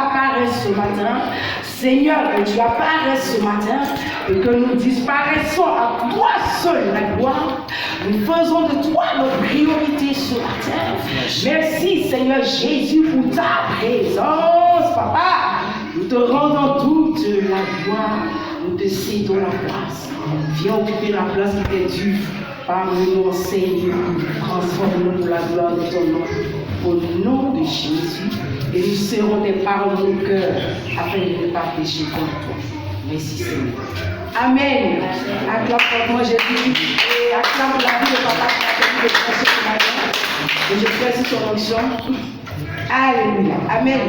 apparaisses ce matin. Seigneur, que tu apparaisses ce matin et que nous disparaissons à toi seul la gloire. Nous faisons de toi notre priorité sur la terre. Merci Seigneur Jésus pour ta présence, Papa. Nous te rendons toute la gloire. Nous te cédons la place. Viens occuper la place qui t'est due. Parle-nous, Seigneur. Transforme-nous pour la gloire de ton nom. Au nom de Jésus. Et nous serrons tes paroles dans nos cœurs afin de ne pas pécher contre toi. Merci Seigneur. Amen. Acclame pour moi Jésus. Et acclame pour la vie de Papa qui a permis de penser ce matin. Et je prie sur son onction. Alléluia. Amen.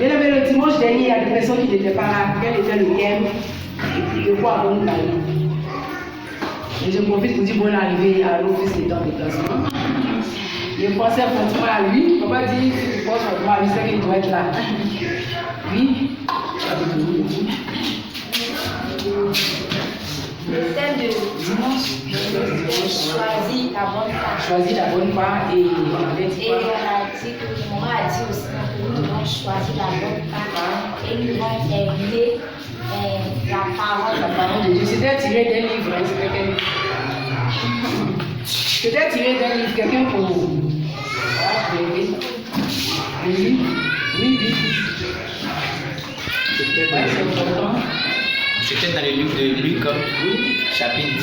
Et le dimanche dernier, il y a des personnes qui n'étaient pas là. Quel était le thème? Et puis de quoi avons-nous parlé? Et je profite pour dire bonne arrivée à l'office des temps de déplacement. Je pensais fortement à lui. Papa dit, si tu penses fortement à lui, c'est qu'il doit être là. Oui. Le thème de dimanche, choisis la bonne part. Choisis la bonne part et on avait dit quoi? Et on a dit que maman a dit aussi que nous devons choisir la bonne part et nous devons aimer la parole de Dieu. C'était tiré d'un livre. C'était quel livre? C'était tiré d'un livre. Quelqu'un pour vous? Oui. Oui. C'était dans le livre de Luc, chapitre 10,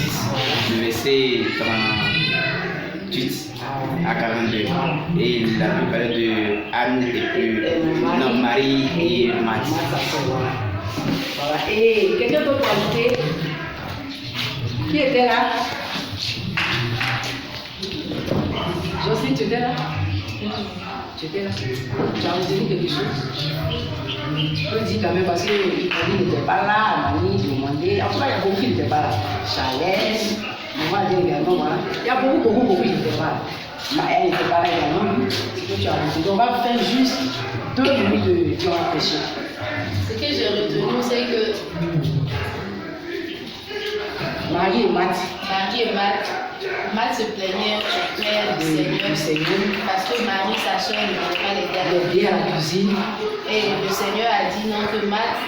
le verset 38 à 42. Et la Bible parlait de Anne et puis non, Marie et Mathie. Voilà. Et quelqu'un d'autre pour ajouter? Qui était là? Jocelyne, tu étais là? Tu étais là? Tu as retenu quelque chose? Je peux dire quand même parce qu'il n'était pas là, Mani demandait. En tout cas, il y a beaucoup qui n'étaient pas là. Chalet, maman a dit également, voilà. Il y a beaucoup qui n'étaient pas là. Mais elle n'était pas là également. C'est que tu as retenu. Donc, on va faire juste 2 minutes de prêcher. Ce que j'ai retenu, c'est que Marie et Matt. Matt se plaignait auprès du Seigneur parce que Marie, sa soeur, ne voulait pas l'aider à la cuisine. Et le Seigneur a dit non, que Marie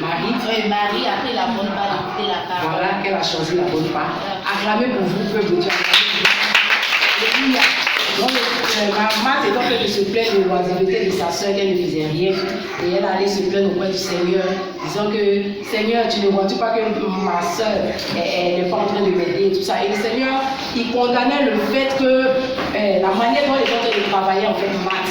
a pris la bonne part d'écouter la parole. Voilà qu'elle a choisi la bonne part. Acclamez pour vous, peuple de Dieu. Alléluia. Donc, Matt est en train de se plaindre de l'oisiveté de sa soeur, qu'elle ne faisait rien. Et elle allait se plaindre auprès du Seigneur, disant que Seigneur, tu ne vois-tu pas que ma soeur n'est pas en train de m'aider et tout ça. Et le Seigneur, il condamnait le fait que la manière dont elle est en train de travailler, en fait, Matt.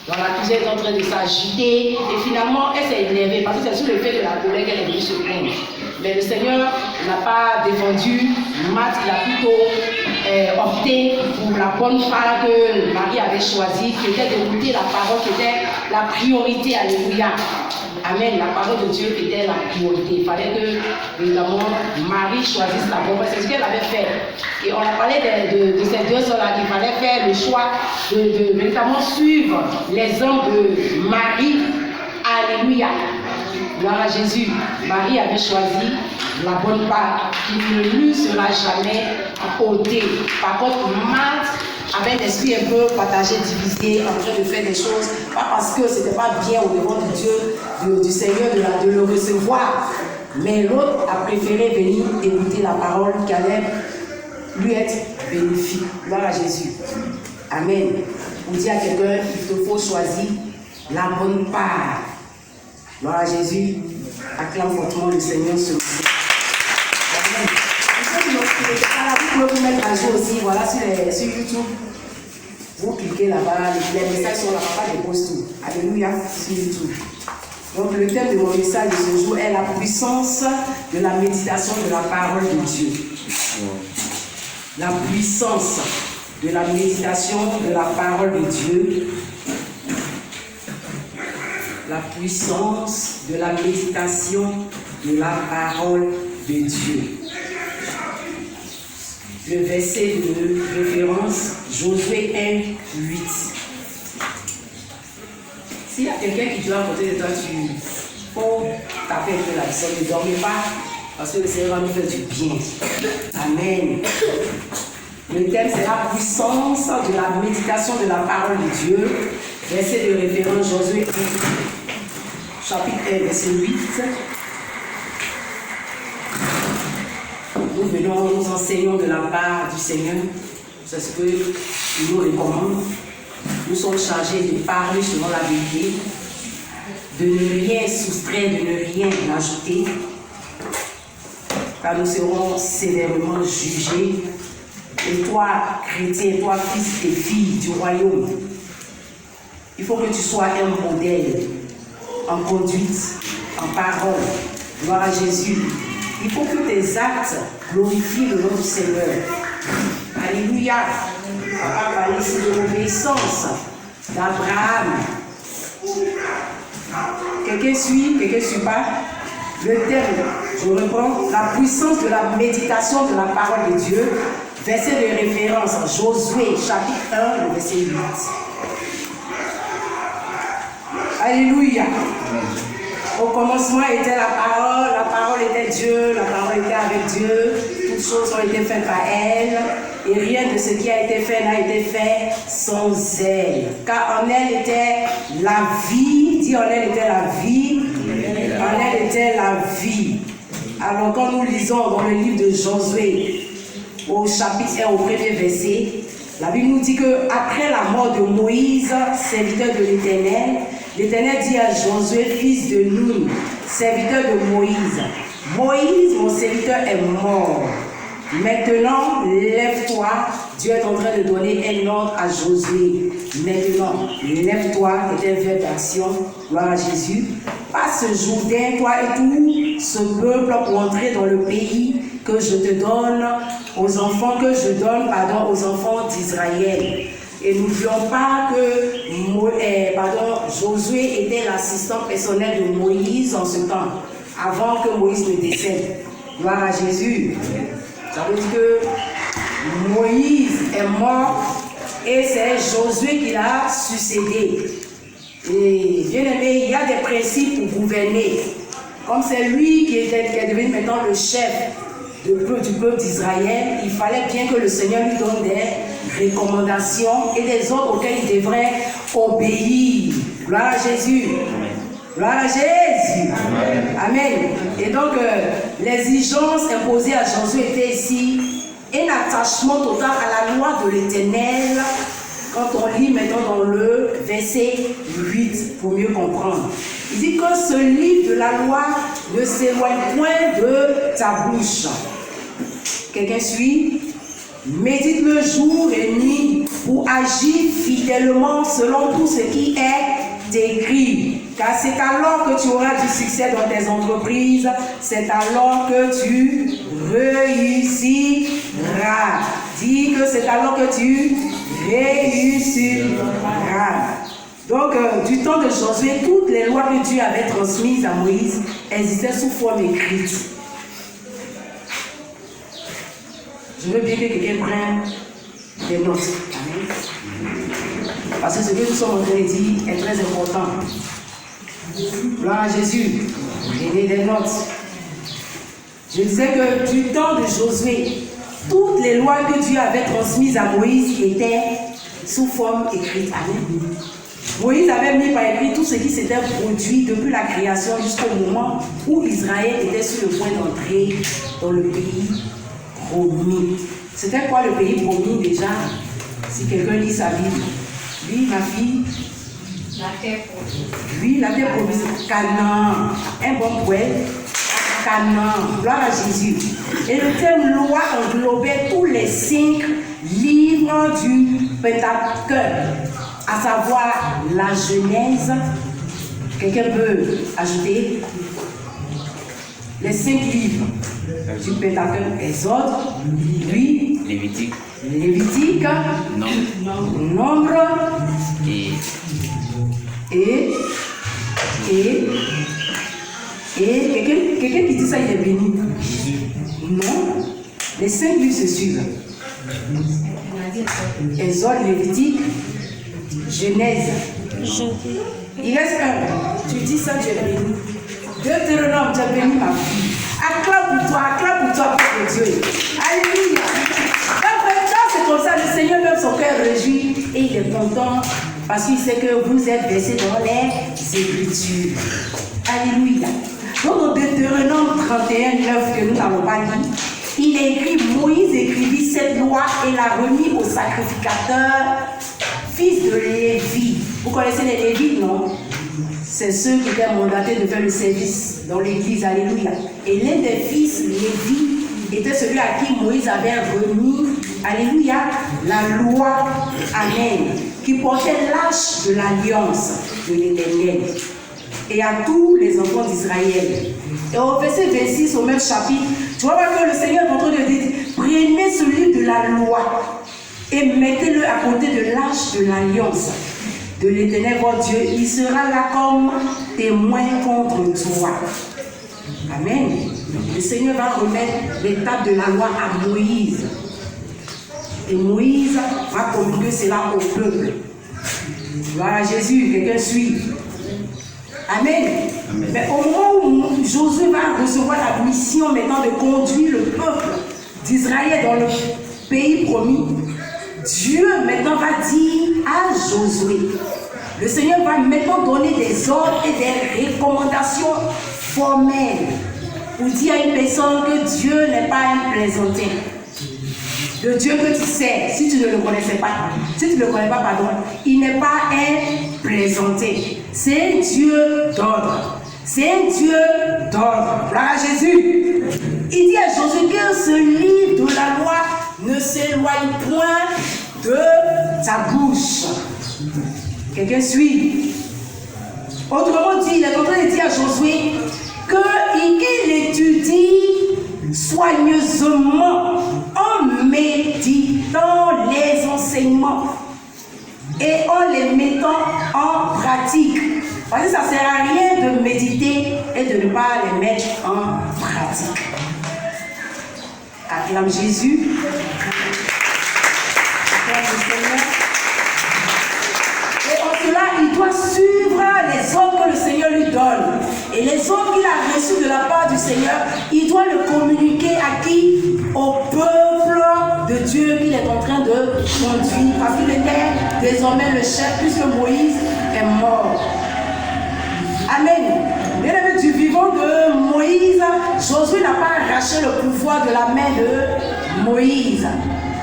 Dans la cuisine, elle est en train de s'agiter. Et finalement, elle s'est énervée parce que c'est sous le fait de la colère qu'elle est venue se plaindre. Mais le Seigneur n'a pas défendu Matt, il a plutôt opté pour la bonne part que Marie avait choisie, qui était d'écouter la parole, qui était la priorité. Alléluia. Amen. La parole de Dieu était la priorité. Il fallait que, évidemment, Marie choisisse la bonne part. C'est ce qu'elle avait fait. Et on a parlé de ces deux sœurs-là, qu'il fallait faire le choix de véritablement suivre l'exemple de Marie. Alléluia. Gloire à Jésus. Marie avait choisi la bonne part qui ne lui sera jamais ôtée. Par contre, Marthe avait un esprit un peu partagé, divisé, en train de faire des choses, pas parce que ce n'était pas bien au devant de Dieu, du Seigneur, de le recevoir, mais l'autre a préféré venir écouter la parole qui allait lui être bénéfique. Gloire à Jésus. Amen. On dit à quelqu'un, il te faut choisir la bonne part. Gloire à Jésus. Acclame fortement le Seigneur ce matin. Amen. Vous pouvez vous mettre à jour aussi, voilà, sur YouTube. Vous cliquez là-bas, les messages sont là-bas, pas des posts tout. Alléluia, sur YouTube. Donc le thème de mon message de ce jour est la puissance de la méditation de la parole de Dieu. La puissance de la méditation de la parole de Dieu. La puissance de la méditation de la parole de Dieu. Le verset de référence, Josué 1, 8. S'il y a quelqu'un qui doit à côté de toi, il faut taper un peu la leçon. Ne dormez pas, parce que le Seigneur va nous faire du bien. Amen. Le thème, c'est la puissance de la méditation de la parole de Dieu. Verset de référence, Josué 1. chapitre 1, verset 8. Nous venons, nous enseignons de la part du Seigneur. C'est ce qu'il nous recommande. Nous sommes chargés de parler selon la vérité, de ne rien soustraire, de ne rien ajouter, car nous serons sévèrement jugés. Et toi, chrétien, toi, fils et fille du royaume, il faut que tu sois un modèle en conduite, en parole. Gloire à Jésus. Il faut que tes actes glorifient le nom du Seigneur. Alléluia. On va parler ici de l'obéissance d'Abraham. Quelqu'un suit, quelqu'un ne suit pas. Le thème, je reprends, la puissance de la méditation de la parole de Dieu. Verset de référence, Josué, chapitre 1, le verset 8. Alléluia. Au commencement était la parole était Dieu, la parole était avec Dieu, toutes choses ont été faites par elle, et rien de ce qui a été fait n'a été fait sans elle. Car en elle était la vie, dit en elle était la vie, en elle était la vie. Alors quand nous lisons dans le livre de Josué, au chapitre 1, au premier verset, la Bible nous dit qu'après la mort de Moïse, serviteur de l'Éternel, l'Éternel dit à Josué, fils de Nun, serviteur de Moïse, Moïse, mon serviteur, est mort. Maintenant, lève-toi. Dieu est en train de donner un ordre à Josué. Maintenant, lève-toi, c'est un verbe d'action. Gloire à Jésus. Passe ce Jourdain, toi et tout ce peuple, pour entrer dans le pays que je te donne aux enfants, aux enfants d'Israël. Et n'oublions pas que Josué était l'assistant personnel de Moïse en ce temps, avant que Moïse ne décède. Gloire à Jésus. Ça veut dire que Moïse est mort et c'est Josué qui l'a succédé. Et bien aimé, il y a des principes pour gouverner. Comme c'est lui qui est devenu maintenant le chef du peuple d'Israël, il fallait bien que le Seigneur lui donne des recommandations et des ordres auxquels il devrait obéir. Gloire à Jésus. Gloire à Jésus. Amen. Et donc, l'exigence imposée à Josué était ici un attachement total à la loi de l'Éternel. Quand on lit maintenant dans le verset 8, pour mieux comprendre. Il dit que ce livre de la loi ne s'éloigne point de ta bouche. Quelqu'un suit? Médite le jour et nuit pour agir fidèlement selon tout ce qui est écrit. Car c'est alors que tu auras du succès dans tes entreprises, c'est alors que tu réussiras. Dis que c'est alors que tu réussiras. Donc, du temps de Josué, toutes les lois que Dieu avait transmises à Moïse existaient sous forme écrite. Je veux bien que quelqu'un prenne des notes. Parce que ce que nous sommes en train de dire est très important. Gloire à Jésus. Prenez des notes. Je disais que du temps de Josué, toutes les lois que Dieu avait transmises à Moïse étaient sous forme écrite. Amen. Moïse avait mis par écrit tout ce qui s'était produit depuis la création jusqu'au moment où Israël était sur le point d'entrer dans le pays promis. C'était quoi le pays promis déjà? Si quelqu'un lit sa Bible. Lui, ma fille. La terre promise. Oui, la terre promise. Canaan. Un bon poète. Canaan. Gloire à Jésus. Et le terme loi englobait tous les 5 livres du Pentateuque, à savoir la Genèse. Quelqu'un peut ajouter les 5 livres du Pentateuque: Exode, lui, Lévitique, Nombre et quelqu'un qui dit ça, il est béni. Non, les 5 livres se suivent. Exode, Lévitique, Genèse. Il reste un. Tu dis ça, tu es béni. Deutéronome, tu es béni, ma fille. Acclame pour toi, pour Dieu. Alléluia. Quand c'est comme ça, le Seigneur même son cœur réjouit et il est content parce qu'il sait que vous êtes versés dans les Écritures. Alléluia. Donc dans Deutéronome 31, 9 que nous n'avons pas dit, il est écrit, Moïse écrivit cette loi et l'a remis au sacrificateur, fils de Lévi. Vous connaissez les Lévites, non? C'est ceux qui étaient mandatés de faire le service dans l'église, alléluia. Et l'un des fils, Lévi, était celui à qui Moïse avait remis, alléluia, la loi, amen, qui portait l'arche de l'alliance de l'Éternel, et à tous les enfants d'Israël. Et au verset 26, au même chapitre, tu vois que le Seigneur est en train de dire, prenez ce livre de la loi et mettez-le à côté de l'arche de l'alliance de l'Éternel votre Dieu. Il sera là comme témoin contre toi. Amen. Le Seigneur va remettre l'étape de la loi à Moïse. Et Moïse va communiquer cela au peuple. Voilà Jésus, quelqu'un suit. Amen. Amen. Mais au moment où Josué va recevoir la mission maintenant de conduire le peuple d'Israël dans le pays promis, Dieu maintenant va dire à Josué, le Seigneur va maintenant donner des ordres et des recommandations formelles pour dire à une personne que Dieu n'est pas un plaisantin. Le Dieu que tu sais, si tu ne le connaissais pas, si tu ne le connais pas, pardon, il n'est pas un plaisantin. C'est un Dieu d'ordre. C'est un Dieu d'ordre. Gloire à Jésus. Il dit à Josué que ce livre de la loi ne s'éloigne point de ta bouche. Quelqu'un suit. Autrement dit, il est en train de dire à Josué qu'il étudie soigneusement en méditant les enseignements et en les mettant en pratique. Parce que ça ne sert à rien de méditer et de ne pas les mettre en pratique. Acclame Jésus. Acclame le Seigneur. Et en cela, il doit suivre les ordres que le Seigneur lui donne. Et les ordres qu'il a reçus de la part du Seigneur, il doit le communiquer à qui? Au peuple de Dieu qu'il est en train de conduire. Parce qu'il était désormais le chef, puisque Moïse est mort. Amen. Bien-aimé du vivant de Moïse, Josué n'a pas arraché le pouvoir de la main de Moïse.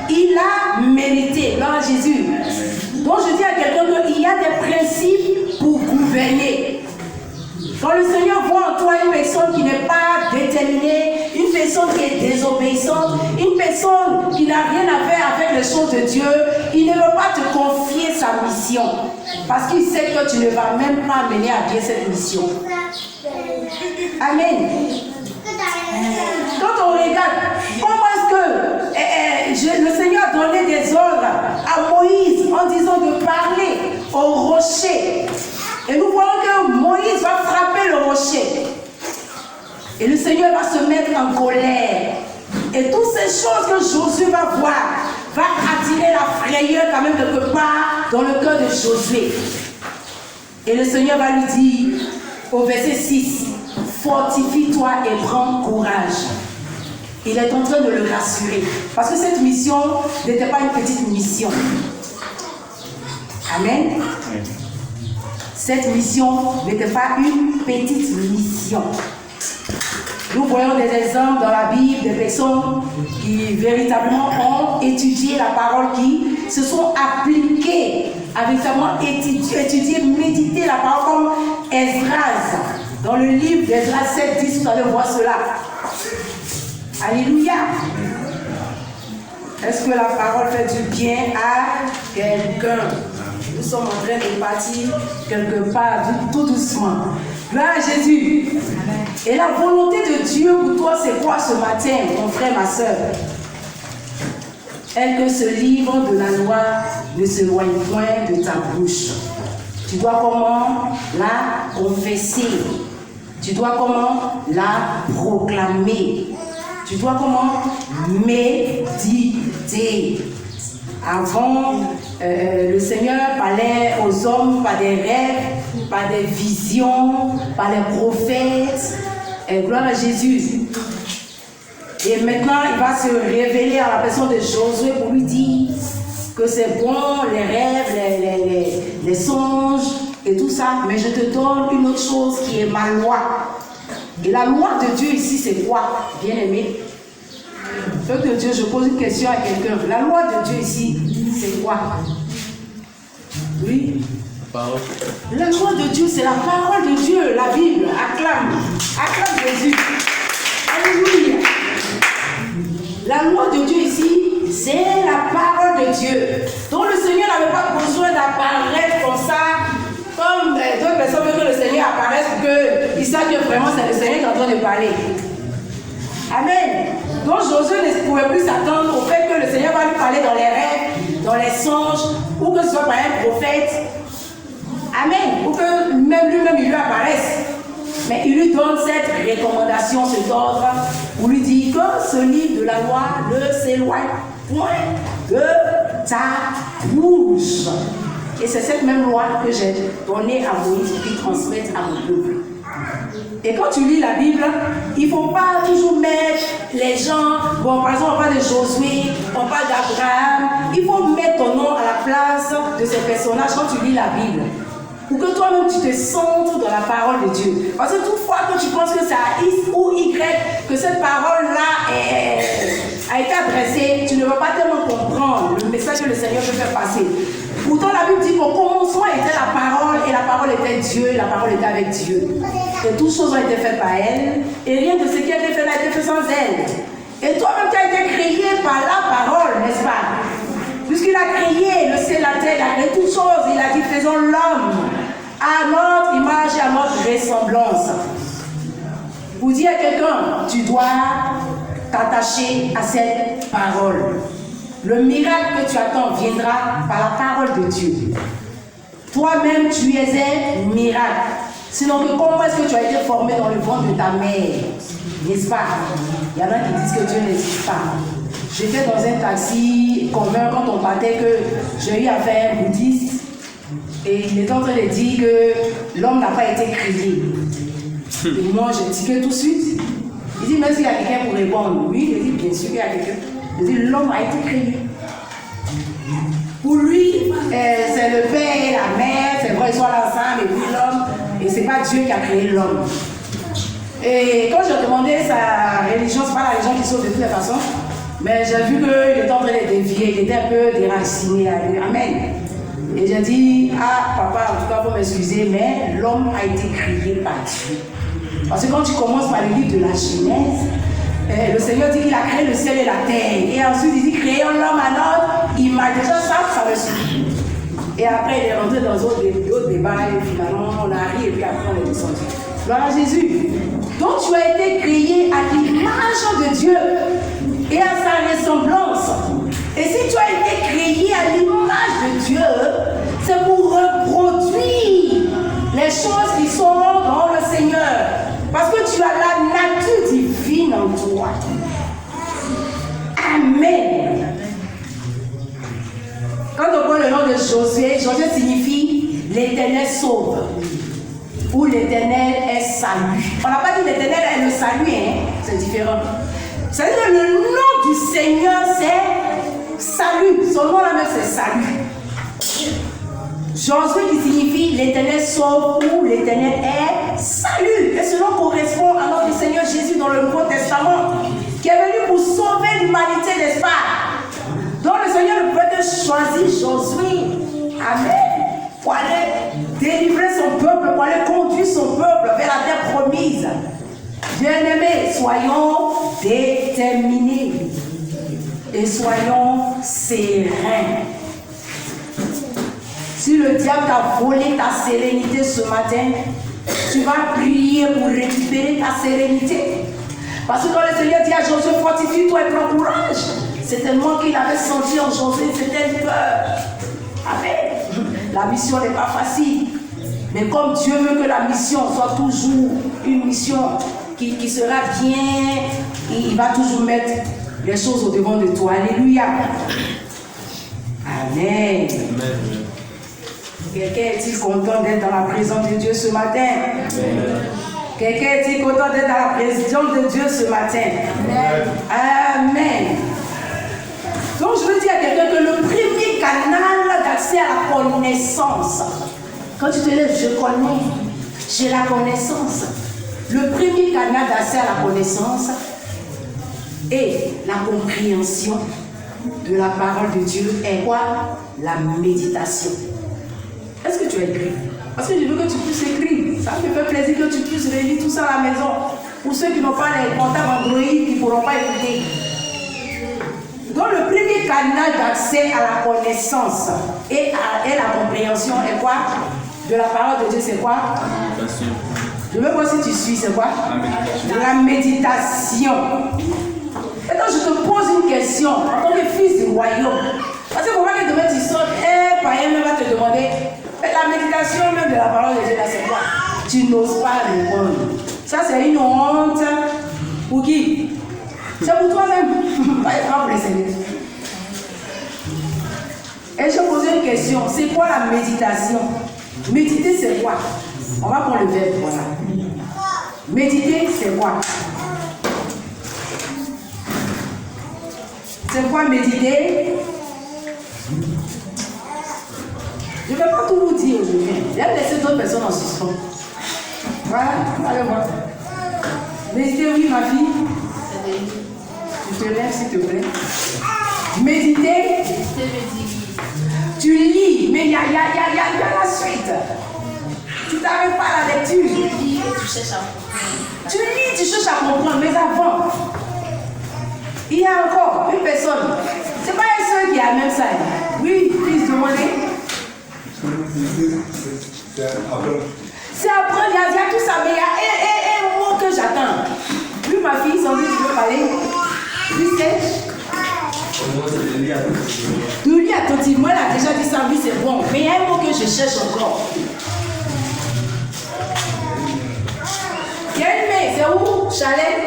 Il a mérité. Gloire à Jésus. Donc je dis à quelqu'un qu'il y a des principes pour gouverner. Quand le Seigneur voit en toi une personne qui n'est pas déterminée, une personne qui est désobéissante, une personne qui n'a rien à faire avec les choses de Dieu, il ne veut pas te confier sa mission. Parce qu'il sait que tu ne vas même pas mener à bien cette mission. Amen. Quand on regarde, comment est-ce que le Seigneur a donné des ordres à Moïse en disant de parler au rocher. Et nous voyons que Moïse va frapper le rocher. Et le Seigneur va se mettre en colère. Et toutes ces choses que Josué va voir, va attirer la frayeur quand même quelque part dans le cœur de Josué. Et le Seigneur va lui dire, au verset 6, fortifie-toi et prends courage. Il est en train de le rassurer. Parce que cette mission n'était pas une petite mission. Amen. Cette mission n'était pas une petite mission. Nous voyons des exemples dans la Bible, des personnes qui véritablement ont étudié la parole, qui se sont appliquées, à véritablement étudier, méditer la parole comme Esdras. Dans le livre d'Esdras 7, 10, vous allez voir cela. Alléluia. Est-ce que la parole fait du bien à quelqu'un? Nous sommes en train de partir quelque part, tout doucement. Gloire à Jésus. Amen. Et la volonté de Dieu pour toi, c'est quoi ce matin, mon frère, ma soeur? Est que ce livre de la loi ne s'éloigne point de ta bouche. Tu dois comment la confesser? Tu dois comment la proclamer? Tu dois comment méditer? Avant, le Seigneur parlait aux hommes par des rêves, par des visions, par les prophètes. Gloire à Jésus. Et maintenant, il va se révéler à la personne de Josué pour lui dire que c'est bon, les rêves, les songes, et tout ça, mais je te donne une autre chose qui est ma loi. Et la loi de Dieu ici, c'est quoi, bien-aimé? Peuple de Dieu, je pose une question à quelqu'un. La loi de Dieu ici, c'est quoi? Oui? Parole. La loi de Dieu, c'est la parole de Dieu, la Bible. Acclame. Acclame Jésus. Alléluia. La loi de Dieu ici, c'est la parole de Dieu. Donc le Seigneur n'avait pas besoin d'apparaître comme ça, comme d'autres personnes veulent que le Seigneur apparaisse pour qu'ils sachent que vraiment c'est le Seigneur qui est en train de parler. Amen. Donc Josué ne pouvait plus s'attendre au fait que le Seigneur va lui parler dans les rêves, dans les songes, ou que ce soit par un prophète. Amen. Ou que même lui-même il lui apparaisse. Mais il lui donne cette recommandation, cet ordre, où lui dit que ce livre de la loi ne s'éloigne point de ta bouche. Et c'est cette même loi que j'ai donnée à Moïse pour qu'il transmette à mon peuple. Et quand tu lis la Bible, il ne faut pas toujours mettre les gens, bon par exemple on parle de Josué, on parle d'Abraham, il faut mettre ton nom à la place de ces personnages quand tu lis la Bible. Pour que toi-même tu te sentes dans la parole de Dieu. Parce que toutefois que tu penses que c'est à X ou Y que cette parole-là a été adressée, tu ne vas pas tellement comprendre le message que le Seigneur veut faire passer. Pourtant la Bible dit qu'au commencement était la parole et la parole était Dieu et la parole était avec Dieu. Et toutes choses ont été faites par elle et rien de ce qui a été fait n'a été fait sans elle. Et toi-même tu as été créé par la parole, n'est-ce pas? Puisqu'il a créé le ciel, la terre, il a créé toutes choses, il a dit faisons l'homme à notre image et à notre ressemblance. Pour dire à quelqu'un, tu dois t'attacher à cette parole. Le miracle que tu attends viendra par la parole de Dieu. Toi-même, tu es un miracle. Sinon, comment est-ce que tu as été formé dans le ventre de ta mère? N'est-ce pas? Il y en a qui disent que Dieu n'existe pas. J'étais dans un taxi commun quand on partait que j'ai eu affaire à un bouddhiste et il était en train de dire que l'homme n'a pas été créé. Et moi, j'ai tiqué tout de suite. Il dit, mais s'il y a quelqu'un pour répondre, oui, il dit, bien sûr qu'il y a quelqu'un. Il dit, l'homme a été créé. Pour lui, c'est le père et la mère, c'est vrai, ils sont ensemble, et puis l'homme, et c'est pas Dieu qui a créé l'homme. Et quand j'ai demandé sa religion, c'est pas la religion qui sauve de toutes les façons. Mais j'ai vu qu'il était en train de dévier, il était un peu déraciné à lui. Amen. Et j'ai dit, ah papa, en tout cas, vous m'excuser, mais l'homme a été créé par Dieu. Parce que quand tu commences par le livre de la Genèse, le Seigneur dit qu'il a créé le ciel et la terre. Et ensuite, il dit, créons l'homme à notre image. Déjà, ça me suffit. Et après, il est rentré dans d'autres débats, et finalement, on a ri, et puis après, on est descendu. Gloire à Jésus. Donc, tu as été créé à l'image de Dieu et à sa ressemblance. Et si tu as été créé à l'image de Dieu, c'est pour reproduire les choses qui sont dans le Seigneur. Parce que tu as la nature divine en toi. Amen. Quand on prend le nom de Josué, Josué signifie l'Éternel sauve. Ou l'Éternel est salut. On n'a pas dit l'Éternel est le salut, hein? C'est différent. C'est-à-dire que le nom du Seigneur, c'est salut. Son nom là même, c'est salut. Josué qui signifie l'Éternel sauve ou l'Éternel est salut. Et ce nom correspond à notre Seigneur Jésus dans le Nouveau Testament, qui est venu pour sauver l'humanité, n'est-ce pas? Donc le Seigneur ne peut que choisir Josué. Amen. Pour aller délivrer son peuple, pour aller conduire son peuple vers la terre promise. Bien-aimés, soyons déterminés et soyons sereins. Si le diable t'a volé ta sérénité ce matin, tu vas prier pour récupérer ta sérénité. Parce que quand le Seigneur dit à Josué, fortifie-toi et prends courage, c'est tellement qu'il avait senti en Josué, c'était une peur. Amen. La mission n'est pas facile. Mais comme Dieu veut que la mission soit toujours une mission qui sera bien, il va toujours mettre les choses au devant de toi. Alléluia. Amen. Quelqu'un est-il content d'être dans la présence de Dieu ce matin? Quelqu'un est-il content d'être dans la présence de Dieu ce matin? Amen. Donc je veux dire à quelqu'un que le premier canal d'accès à la connaissance, Quand tu te lèves, je connais. J'ai la connaissance. Le premier canal d'accès à la connaissance et la compréhension de la parole de Dieu est quoi? La méditation. Est-ce que tu as écrit? Parce que je veux que tu puisses écrire. Ça me fait plaisir que tu puisses relire tout ça à la maison. Pour ceux qui n'ont pas les portables Android, qui ne pourront pas écouter. Donc le premier canal d'accès à la connaissance et la compréhension est quoi? De la parole de Dieu, c'est quoi? Je veux voir si tu suis, c'est quoi? La méditation. Et donc je te pose une question, en tant que fils du royaume. Parce que pour moi que demain tu sors, un païen même va te demander, mais la méditation même de la parole de Dieu, là c'est quoi? Tu n'oses pas répondre. Ça c'est une honte. Pour qui? C'est pour toi-même. Pas pour les Seigneurs. Et je pose une question, c'est quoi la méditation? Méditer c'est quoi? On va prendre le verbe, voilà. Méditer c'est quoi? C'est quoi méditer? Je ne vais pas tout vous dire aujourd'hui. Je vais laisser d'autres personnes en suspens. Voilà, allez voir. Méditer, oui, ma fille. Tu te lèves, s'il te plaît. Méditer. Tu lis, mais il y a la suite. Tu n'arrives pas à la lecture. Tu lis et tu cherches à comprendre. Tu lis, tu cherches à comprendre, mais avant, il y a encore une personne. C'est pas un seul qui a même ça. Oui, fils de monnaie. C'est apprendre, il y a tout ça, mais il y a un mot que j'attends. Oui, ma fille, sans doute tu veux parler. Oui, c'est. Nous lis attentivement, elle a déjà dit ça, oui, c'est bon. Mais il y a un mot que je cherche encore. Il y a une main, c'est où? Chalet?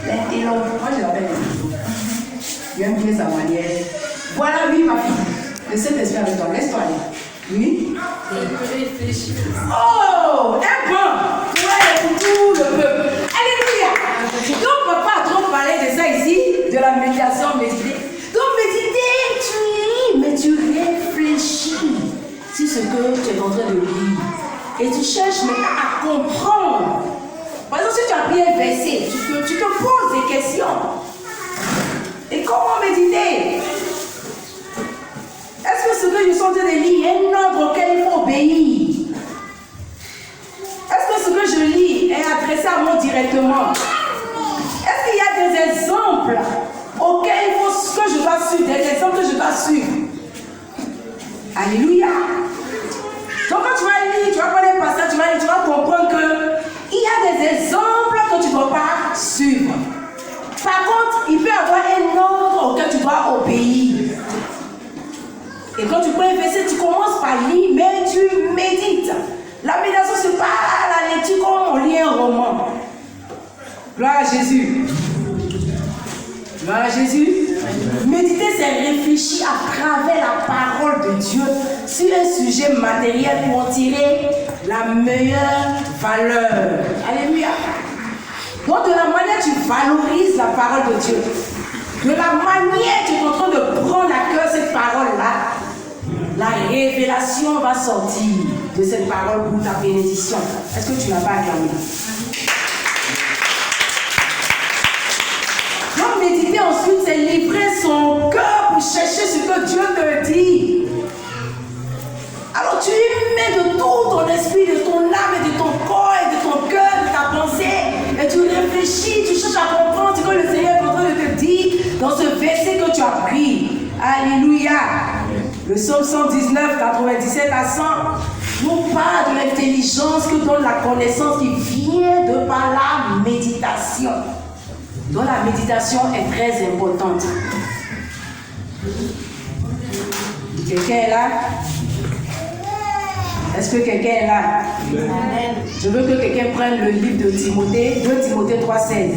Moi je l'appelle. J'aime bien sa manière. Voilà, oui, ma fille. Le Saint-Esprit avec toi, laisse-toi aller. Oui? Oh, un bon! Ouais, pour tout le peuple. Alléluia! Donc, papa a trop parlé de ça ici, de la méditation, méditer. Donc, méditer, tu lis, mais tu réfléchis sur ce que tu es en train de lire. Et tu cherches maintenant à comprendre. Par exemple, si tu as pris un verset, tu te poses des questions. Et comment méditer? Est-ce que ce que je suis en train de lire est un ordre auquel il faut obéir? Est-ce que ce que je lis est adressé à moi directement? Est-ce qu'il y a des exemples auxquels il faut que je dois suivre, des exemples que je dois suivre? Alléluia! Donc quand tu vas lire, tu vas prendre un passage, tu vas comprendre qu'il y a des exemples que tu ne dois pas suivre. Par contre, il peut y avoir un ordre auquel tu dois obéir. Et quand tu prends un verset, tu commences par lire, mais tu médites. La méditation, ce n'est pas la lecture comme on lit un roman. Gloire à Jésus. Gloire à Jésus. Méditer, c'est réfléchir à travers la parole de Dieu sur un sujet matériel pour en tirer la meilleure valeur. Alléluia. Donc, de la manière tu valorises la parole de Dieu, de la manière tu es en train de prendre à cœur cette parole-là, la révélation va sortir de cette parole pour ta bénédiction. Est-ce que tu n'as pas acclamé? Donc, méditer ensuite, c'est livrer son cœur pour chercher ce que Dieu te dit. Alors, tu y mets de tout ton esprit, de ton âme et de ton corps et de ton cœur, de ta pensée, et tu réfléchis, tu cherches à comprendre ce que le Seigneur est en train de te dire dans ce verset que tu as pris. Alléluia. Le psaume 119, 97 à 100 nous parle de l'intelligence que donne la connaissance qui vient de par la méditation. Donc la méditation est très importante. Quelqu'un est là? Est-ce que quelqu'un est là? Amen. Je veux que quelqu'un prenne le livre de Timothée, 2 Timothée 3,16.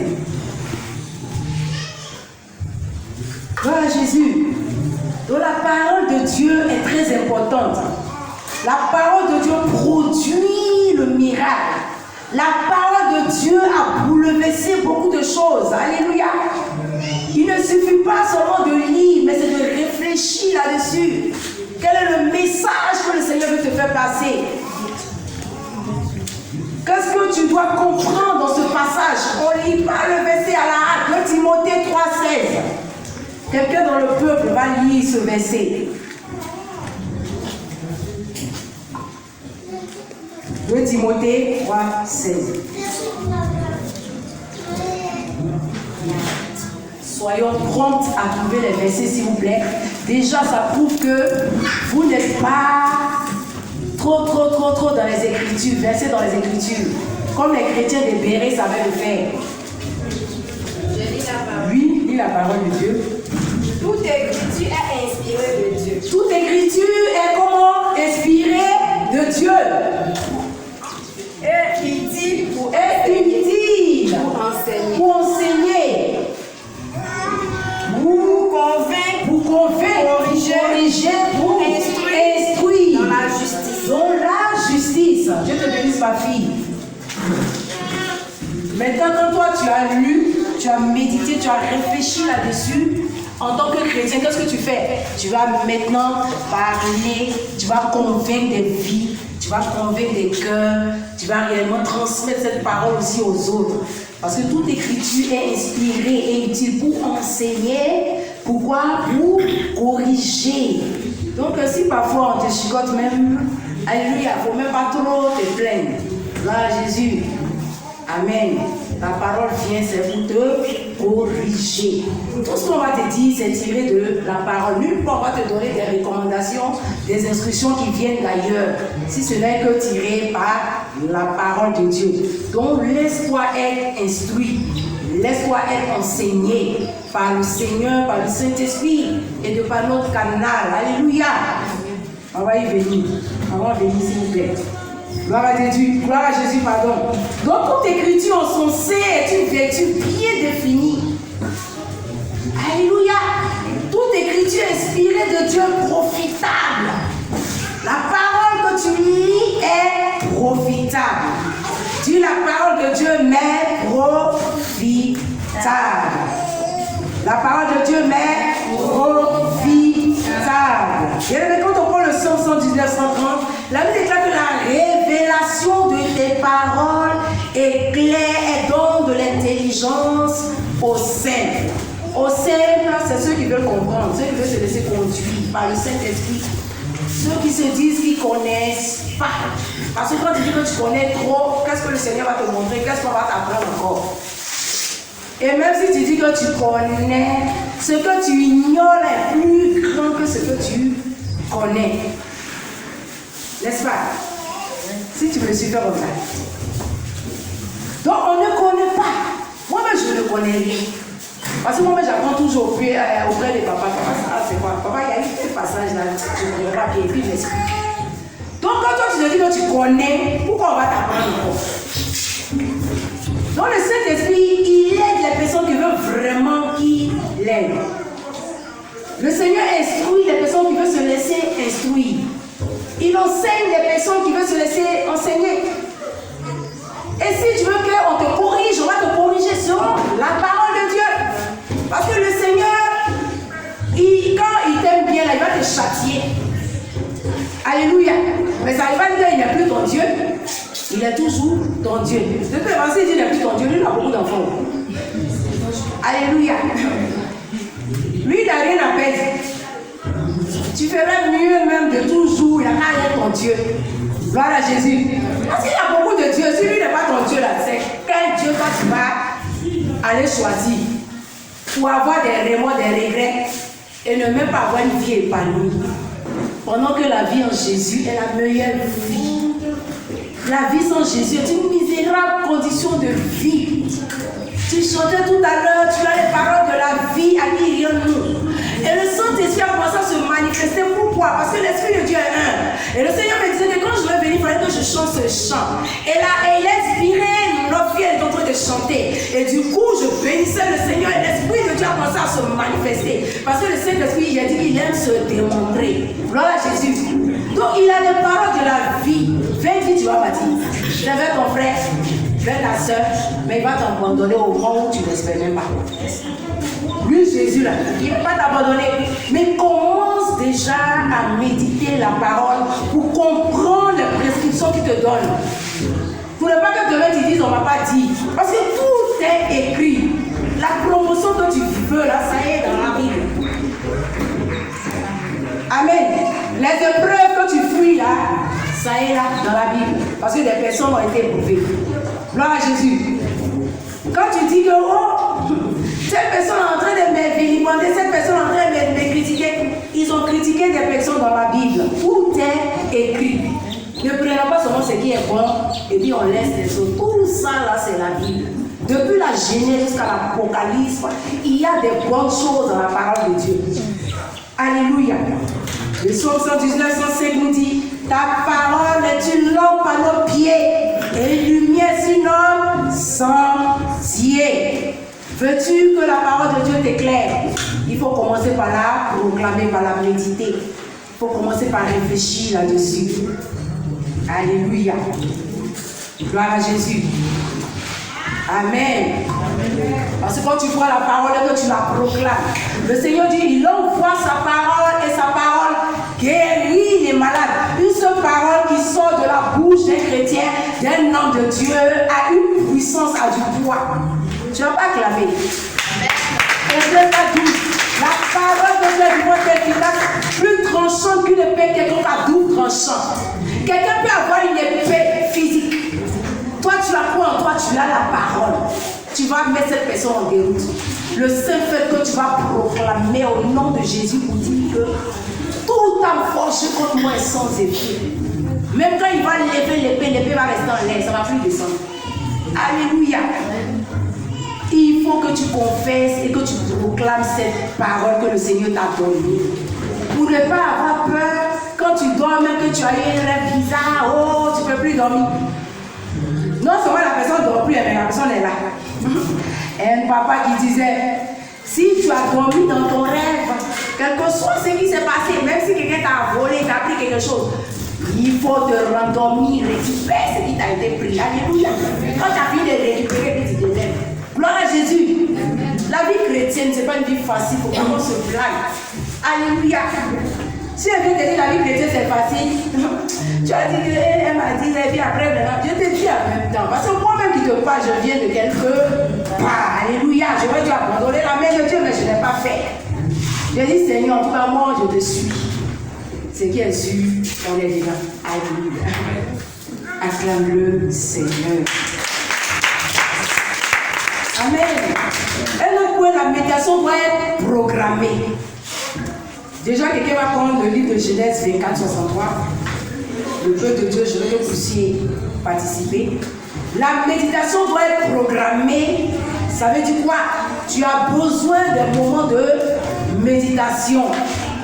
Gloire à Jésus. Donc la parole de Dieu est très importante. La parole de Dieu produit le miracle. La parole de Dieu a bouleversé beaucoup de choses. Alléluia. Il ne suffit pas seulement de lire, mais c'est de réfléchir là-dessus. Quel est le message que le Seigneur veut te faire passer? Qu'est-ce que tu dois comprendre dans ce passage? On ne lit pas le verset à la hâte. 2 Timothée 3,16. Quelqu'un dans le peuple va lire ce verset. 2 Timothée 3,16. Soyons prompts à trouver les versets, s'il vous plaît. Déjà, ça prouve que vous n'êtes pas trop dans les Écritures, versés dans les Écritures. Comme les chrétiens des Bérets savaient le faire. Je lis la parole. Lui, lit la parole de Dieu. Toute écriture est inspirée de Dieu. Toute écriture est comment? Inspirée de Dieu. Et utile pour enseigner. Pour enseigner. Pour convaincre, corriger, pour instruire. dans la justice. Dans la justice. Dieu te bénisse, ma fille. Maintenant, quand toi tu as lu, tu as médité, tu as réfléchi là-dessus, en tant que chrétien, qu'est-ce que tu fais? Tu vas maintenant parler, tu vas convaincre des vies, tu vas convaincre des cœurs, tu vas réellement transmettre cette parole aussi aux autres. Parce que toute écriture est inspirée et utile pour enseigner. Pourquoi? Pour corriger. Donc si parfois on te chicote même, alléluia, il ne faut même pas trop te plaindre. Là, Jésus. Amen. La parole vient, c'est pour te corriger. Tout ce qu'on va te dire, c'est tiré de la parole. Nulle part on va te donner des recommandations, des instructions qui viennent d'ailleurs, si ce n'est que tiré par la parole de Dieu. Donc laisse-toi être instruit, laisse-toi être enseigné par le Seigneur, par le Saint-Esprit et de par notre canal. Alléluia. On va y venir. On va venir, s'il vous plaît. Gloire à Dieu, gloire à Jésus, pardon. Donc toute écriture en son sein est une vertu bien définie. Alléluia. Toute écriture inspirée de Dieu profitable. La parole que tu lis est profitable. Dis la parole de Dieu m'est profitable. La parole de Dieu m'est profitable. Et quand on prend le Psaume 119, 130, la Bible déclare que la révélation de tes paroles est claire et donne de l'intelligence aux simples. Aux simples, c'est ceux qui veulent comprendre, ceux qui veulent se laisser conduire par le Saint-Esprit. Ceux qui se disent qu'ils ne connaissent pas. Parce que quand tu dis que tu connais trop, qu'est-ce que le Seigneur va te montrer? Qu'est-ce qu'on va t'apprendre encore? Et même si tu dis que tu connais, ce que tu ignores est plus grand que ce que tu connais. N'est-ce pas? Si tu me suis fait comme ça. Donc on ne connaît pas. Moi-même je ne connais rien. Parce que moi-même j'apprends toujours auprès de papa. Papa, ça c'est quoi? Papa, il y a eu un passage là, je ne connais pas bien, et puis j'explique. Donc quand toi tu te dis que tu connais, pourquoi on va t'apprendre encore? Donc le Saint-Esprit, il aide les personnes qui veulent vraiment qu'il aide. Le Seigneur instruit les personnes qui veulent se laisser instruire. Il enseigne les personnes qui veulent se laisser enseigner. Et si tu veux qu'on te corrige, on va te corriger selon la parole de Dieu. Parce que le Seigneur, quand il t'aime bien, là, il va te châtier. Alléluia. Mais ça ne veut pas dire qu'il n'est plus ton Dieu. Il est toujours ton Dieu. De toute façon, il n'est plus ton Dieu. Lui, il a beaucoup d'enfants. Alléluia. Lui, il n'a rien à perdre. Tu ferais mieux même de toujours, il n'a qu'à être ton Dieu. Gloire à Jésus. Parce qu'il y a beaucoup de dieux. Si lui n'est pas ton Dieu, là, c'est quel Dieu toi tu vas aller choisir pour avoir des remords, des regrets et ne même pas avoir une vie épanouie. Pendant que la vie en Jésus est la meilleure vie. La vie sans Jésus est une misérable condition de vie. Tu chantais tout à l'heure, tu as les paroles de la vie, à qui irions-nous? Et le Saint-Esprit a commencé à se manifester. Pourquoi? Parce que l'Esprit de Dieu est un. Et le Seigneur me disait que quand je vais venir, il fallait que je chante ce chant. Et là, il a inspiré notre fille, elle est en train de chanter. Et du coup, je bénissais le Seigneur et l'Esprit de Dieu a commencé à se manifester. Parce que le Saint-Esprit, il a dit qu'il aime se démontrer. Gloire à Jésus. Donc, il a les paroles de la vie. Viens vite, tu vas bâtir. J'avais ton frère, vers ta soeur, mais il va t'abandonner au moment où tu n'espères même pas. Lui, Jésus, là, il ne va pas t'abandonner. Mais commence déjà à méditer la parole pour comprendre les prescriptions qu'il te donne. Pour ne pas que demain tu dises, on ne m'a pas dit. Parce que tout est écrit. La promotion que tu veux, là, ça y est dans la Bible. Amen. Les épreuves que tu fuis, là, ça y est là dans la Bible. Parce que des personnes ont été éprouvées. Gloire à Jésus. Quand tu dis que, oh, cette personne est en train de me vilipender, cette personne est en train de me critiquer, ils ont critiqué des personnes dans la Bible. Tout est écrit. Ne prenons pas seulement ce qui est bon et puis on laisse les autres. Tout ça là, c'est la Bible. Depuis la Genèse jusqu'à l'Apocalypse, il y a des bonnes choses dans la parole de Dieu. Alléluia. Le psaume 119, 105 nous dit, ta parole est une lampe à nos pieds et une lumière sur nos sentiers. Veux-tu que la parole de Dieu t'éclaire? Il faut commencer par la proclamer, par la méditer. Il faut commencer par réfléchir là-dessus. Alléluia. Gloire à Jésus. Amen. Parce que quand tu vois la parole et que tu la proclames, le Seigneur dit, il envoie sa parole et sa parole guérit les malades. Une seule parole qui sort de la bouche d'un chrétien, d'un homme de Dieu, a une puissance, a du poids. Tu ne vas pas clamer. La parole de Dieu est efficace, plus tranchante qu'une épée quelconque à double tranchant. Quelqu'un peut avoir une épée physique. Toi, tu la prends en toi, tu as la parole. Tu vas mettre cette personne en déroute. Le seul fait que tu vas proclamer au nom de Jésus pour dire que tout a forgé contre moi est sans effet. Même quand il va lever l'épée, l'épée va rester en l'air, ça ne va plus descendre. Alléluia. Il faut que tu confesses et que tu proclames cette parole que le Seigneur t'a donnée. Pour ne pas avoir peur, quand tu dors, même que tu as eu un rêve bizarre, oh, tu ne peux plus dormir. Non seulement la personne ne dort plus, mais la personne est là. Un papa qui disait, si tu as dormi dans ton rêve, quel que soit ce qui s'est passé, même si quelqu'un t'a volé, t'a pris quelque chose, il faut te rendormir, récupérer ce qui t'a été pris. Alléluia. Quand tu as fini de récupérer, puis tu te lèves. Gloire à Jésus. La vie chrétienne, ce n'est pas une vie facile, il faut qu'on se blague. Alléluia. Si elle vient te dire la vie chrétienne c'est facile, tu as dit qu'elle m'a dit, et puis après, maintenant, je te dis en même temps. Parce que moi-même qui te parle, je viens de quelque part. Alléluia. J'aurais dû abandonner la main de Dieu, mais je ne l'ai pas fait. J'ai dit, Seigneur, en tout cas, moi, je te suis. Ce qui est sûr, on est vivant. Alléluia. Acclame-le, Seigneur. Amen. Un autre point, la méditation doit être programmée. Déjà, quelqu'un va prendre le livre de Genèse 24, 63. Le peuple de Dieu, je veux que vous puissiez participer. La méditation doit être programmée. Ça veut dire quoi? Tu as besoin d'un moment de méditation.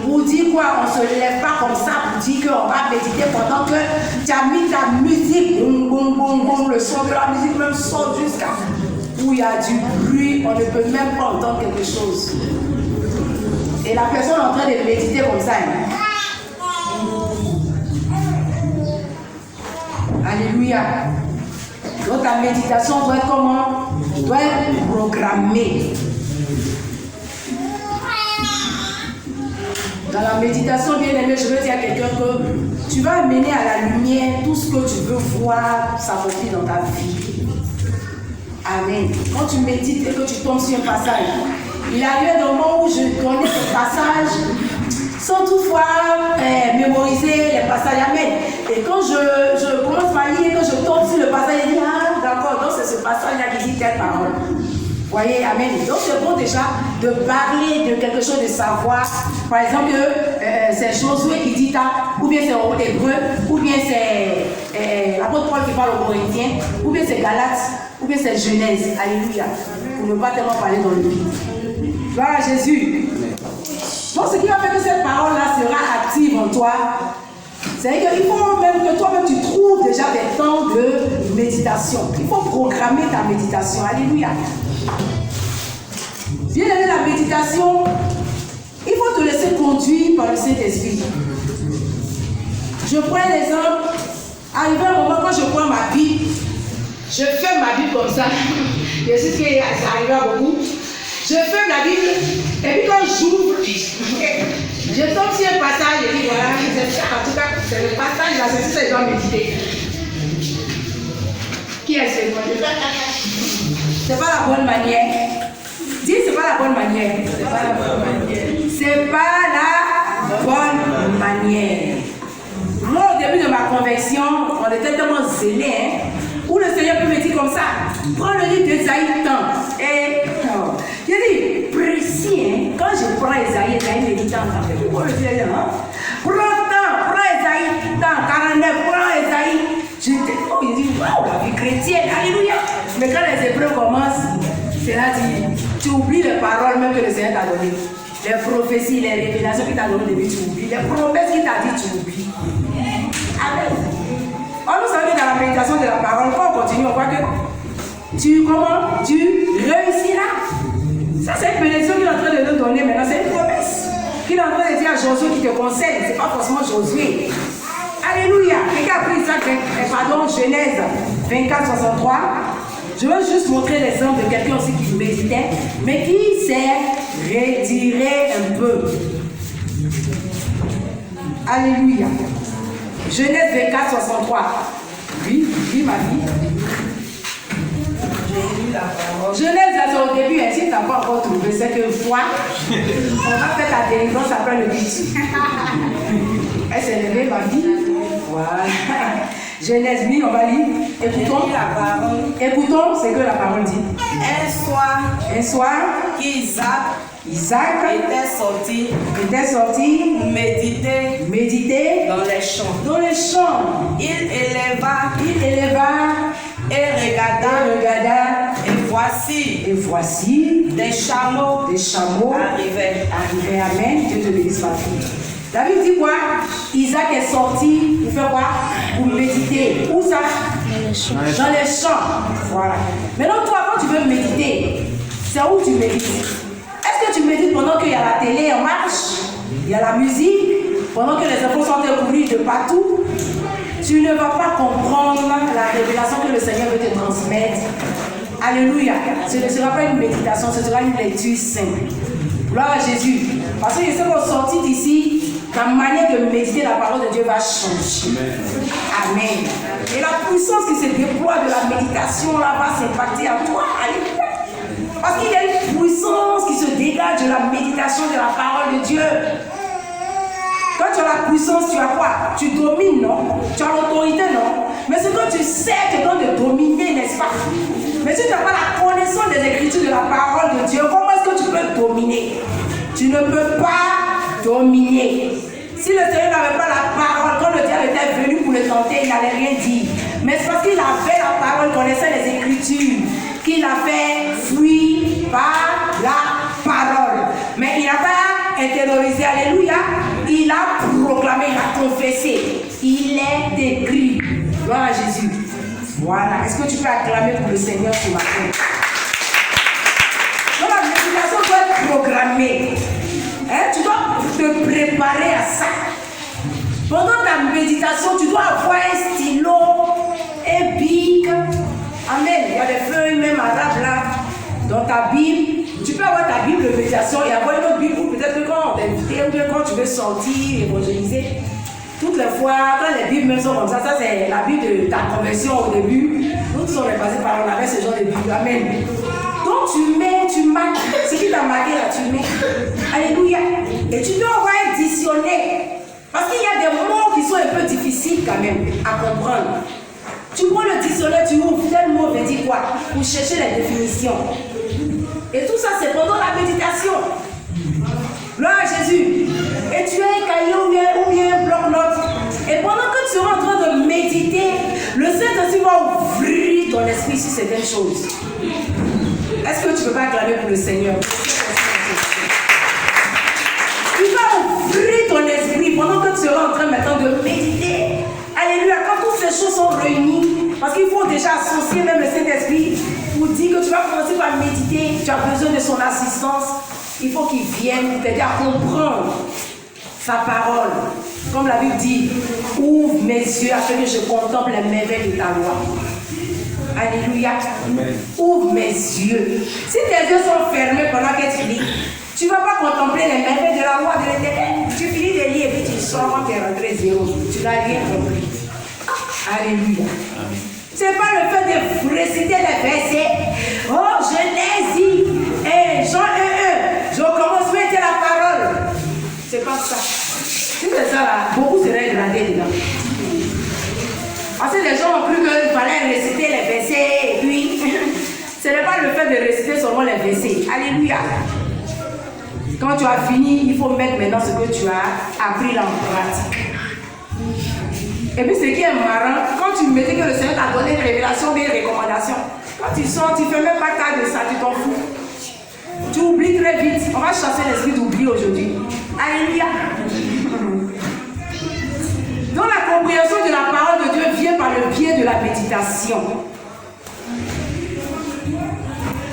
Pour dire quoi? On ne se lève pas comme ça pour dire qu'on va méditer pendant que tu as mis ta musique, boum, boum, boum, boum, le son de la musique même sort jusqu'à où il y a du bruit, on ne peut même pas entendre quelque chose. Et la personne est en train de méditer comme ça. Alléluia. Donc ta méditation doit être comment? Doit être programmée. Dans la méditation, bien aimé, je veux dire à quelqu'un que tu vas amener à la lumière tout ce que tu veux voir s'accomplir dans ta vie. Amen. Quand tu médites et que tu tombes sur un passage, il y a eu un moment où je connais ce passage sans toutefois mémoriser les passages. Amen. Et quand je commence à lire et que je tombe sur le passage, je dis, ah d'accord, donc c'est ce passage-là qui dit telle parole. Voyez, amen. Donc c'est bon déjà de parler de quelque chose, de savoir. Par exemple, c'est Josué qui dit ça, ou bien c'est au Hébreu, ou bien c'est l'apôtre Paul qui parle aux Corinthiens, ou bien c'est Galates, ou bien c'est Genèse. Alléluia. Pour ne pas tellement parler dans le vide. Gloire à Jésus. Donc ce qui va faire que cette parole-là sera active en toi, c'est qu'il faut même que toi-même tu trouves déjà des temps de méditation. Il faut programmer ta méditation. Alléluia. Bien aimé, la méditation, il faut te laisser conduire par le Saint-Esprit. Je prends l'exemple, arrivé un moment quand je prends ma Bible, je fais ma Bible comme ça. Je sais que ça arrive à beaucoup. Je ferme la Bible, et puis quand j'ouvre, je tombe sur un passage, et puis voilà, c'est ça, en tout cas, c'est le passage, là, c'est ça, je dois méditer. Qui est-ce que C'est pas la bonne manière. Dis, c'est pas la bonne manière. C'est pas la bonne manière. C'est pas la bonne manière. Moi, au début de ma conversion, on était tellement zélés, hein, où le Seigneur peut me dire comme ça, prends le livre d'Ésaïe tant. Et je dis, précis, hein, quand je prends Ésaïe médite en tant que pourquoi le Seigneur, hein? Prends Ésaïe tant, 49, prends Ésaïe. Je dis, waouh, la vie chrétienne, alléluia. Mais quand les épreuves commencent, c'est là que tu oublies les paroles même que le Seigneur t'a données. Les prophéties, les révélations qu'il t'a données au début, tu oublies. Les promesses qu'il t'a dit, tu oublies. Amen. Or, nous savons que dans la méditation de la parole, quand on continue, on voit que tu réussiras. Ça, c'est une bénédiction qu'il est en train de nous donner maintenant. C'est une promesse qu'il est en train de dire à Josué qui te conseille. Ce n'est pas forcément Josué. Alléluia. Quelqu'un a pris Isaac, Genèse 24, 63. Je veux juste montrer l'exemple de quelqu'un aussi qui méditait, mais qui s'est retiré un peu. Alléluia. Genèse 24, 63. Oui, ma vie. Genèse, c'est au début, si tu n'as pas encore trouvé, c'est que foi, on va faire ta délivrance après le but. Elle s'est levée, ma vie. Voilà. Genèse 1000, on va lire. Écoutons la parole. Écoutons ce que la parole dit. Un soir, Isaac était sorti méditer dans les champs. Il éleva et regarda, et voici des chameaux arrivaient. Amen. Dieu te bénisse partout. David dit quoi? Isaac est sorti pour faire quoi? Pour méditer. Où ça? Dans les champs. Voilà. Maintenant, toi, quand tu veux méditer, c'est où tu médites? Est-ce que tu médites pendant qu'il y a la télé en marche, il y a la musique, pendant que les infos sont découvertes de partout? Tu ne vas pas comprendre la révélation que le Seigneur veut te transmettre. Alléluia. Ce ne sera pas une méditation, ce sera une lecture simple. Gloire à Jésus. Parce que je sais qu'au sortir d'ici, ta manière de méditer la parole de Dieu va changer. Amen. Et la puissance qui se déploie de la méditation là va s'impacter en toi. Alléluia. Parce qu'il y a une puissance qui se dégage de la méditation de la parole de Dieu. Quand tu as la puissance, tu as quoi? Tu domines, non? Tu as l'autorité, non? Mais ce que tu sais te donne de dominer, n'est-ce pas? Mais si tu n'as pas la connaissance des Écritures de la parole de Dieu, comment est-ce que tu peux dominer? Tu ne peux pas dominer. Si le Seigneur n'avait pas la parole, quand le diable était venu pour le tenter, il n'allait rien dire. Mais c'est parce qu'il avait la parole, connaissait les Écritures, qu'il a fait fuir par la parole. Mais il n'a pas intériorisé, alléluia. Il a proclamé, il a confessé. Il est écrit. Gloire à Jésus. Voilà. Est-ce que tu peux acclamer pour le Seigneur ce matin? Donc la méditation doit être programmée. Hein? Tu dois te préparer à ça. Pendant ta méditation, tu dois avoir un stylo, un bic. Amen. Il y a des feuilles même arabes là dans ta Bible. Tu peux avoir ta Bible de méditation et avoir une autre Bible ou peut-être que quand on t'invite ou bien quand tu veux sortir, évangéliser. Toutes les fois, quand les Bibles même sont comme ça c'est la Bible de ta conversion au début. Nous tous on est passés par on avait ce genre de Bible. Amen. Donc tu marques, ce qui t'a marqué là, tu mets. Alléluia. Et tu dois avoir un dictionnaire. Parce qu'il y a des mots qui sont un peu difficiles quand même à comprendre. Tu prends le dictionnaire, tu ouvres, tel mot veut dire quoi? Pour chercher les définitions. Et tout ça, c'est pendant la méditation. Gloire à Jésus. Et tu as un cahier ou bien un bloc-notes. Et pendant que tu es en train de méditer, le Saint-Esprit va ouvrir ton esprit sur certaines choses. Est-ce que tu ne peux pas acclamer pour le Seigneur? Il va ouvrir ton esprit pendant que tu seras en train maintenant de méditer. Alléluia. Quand toutes ces choses sont réunies, parce qu'il faut déjà associer même le Saint-Esprit pour dire que tu vas commencer par méditer, tu as besoin de son assistance. Il faut qu'il vienne pour t'aider à comprendre sa parole. Comme la Bible dit, ouvre mes yeux afin que je contemple les merveilles de ta loi. Alléluia. Ouvre mes yeux. Si tes yeux sont fermés pendant que tu lis, tu ne vas pas contempler les merveilles de la loi de l'Éternel. Tu finis de lire et puis tu sors quand tu es rentré zéro. Tu n'as rien compris. Alléluia. Ce n'est pas le fait de réciter les versets. Oh, Genèse et Jean 1, je commence à mettre la parole. C'est pas ça. Si c'est ça là, beaucoup seraient gradés dedans. Parce que les gens ont cru qu'il fallait réciter les versets et puis ce n'est pas le fait de réciter seulement les versets. Alléluia. Quand tu as fini, il faut mettre maintenant ce que tu as appris là en pratique. Et puis ce qui est marrant, quand tu me dis que le Seigneur t'a donné une révélation, des recommandations, quand tu sors, tu ne fais même pas cas de ça, tu t'en fous. Tu oublies très vite. On va chasser l'esprit d'oubli aujourd'hui. Alléluia. Donc la compréhension de la parole de Dieu vient par le biais de la méditation.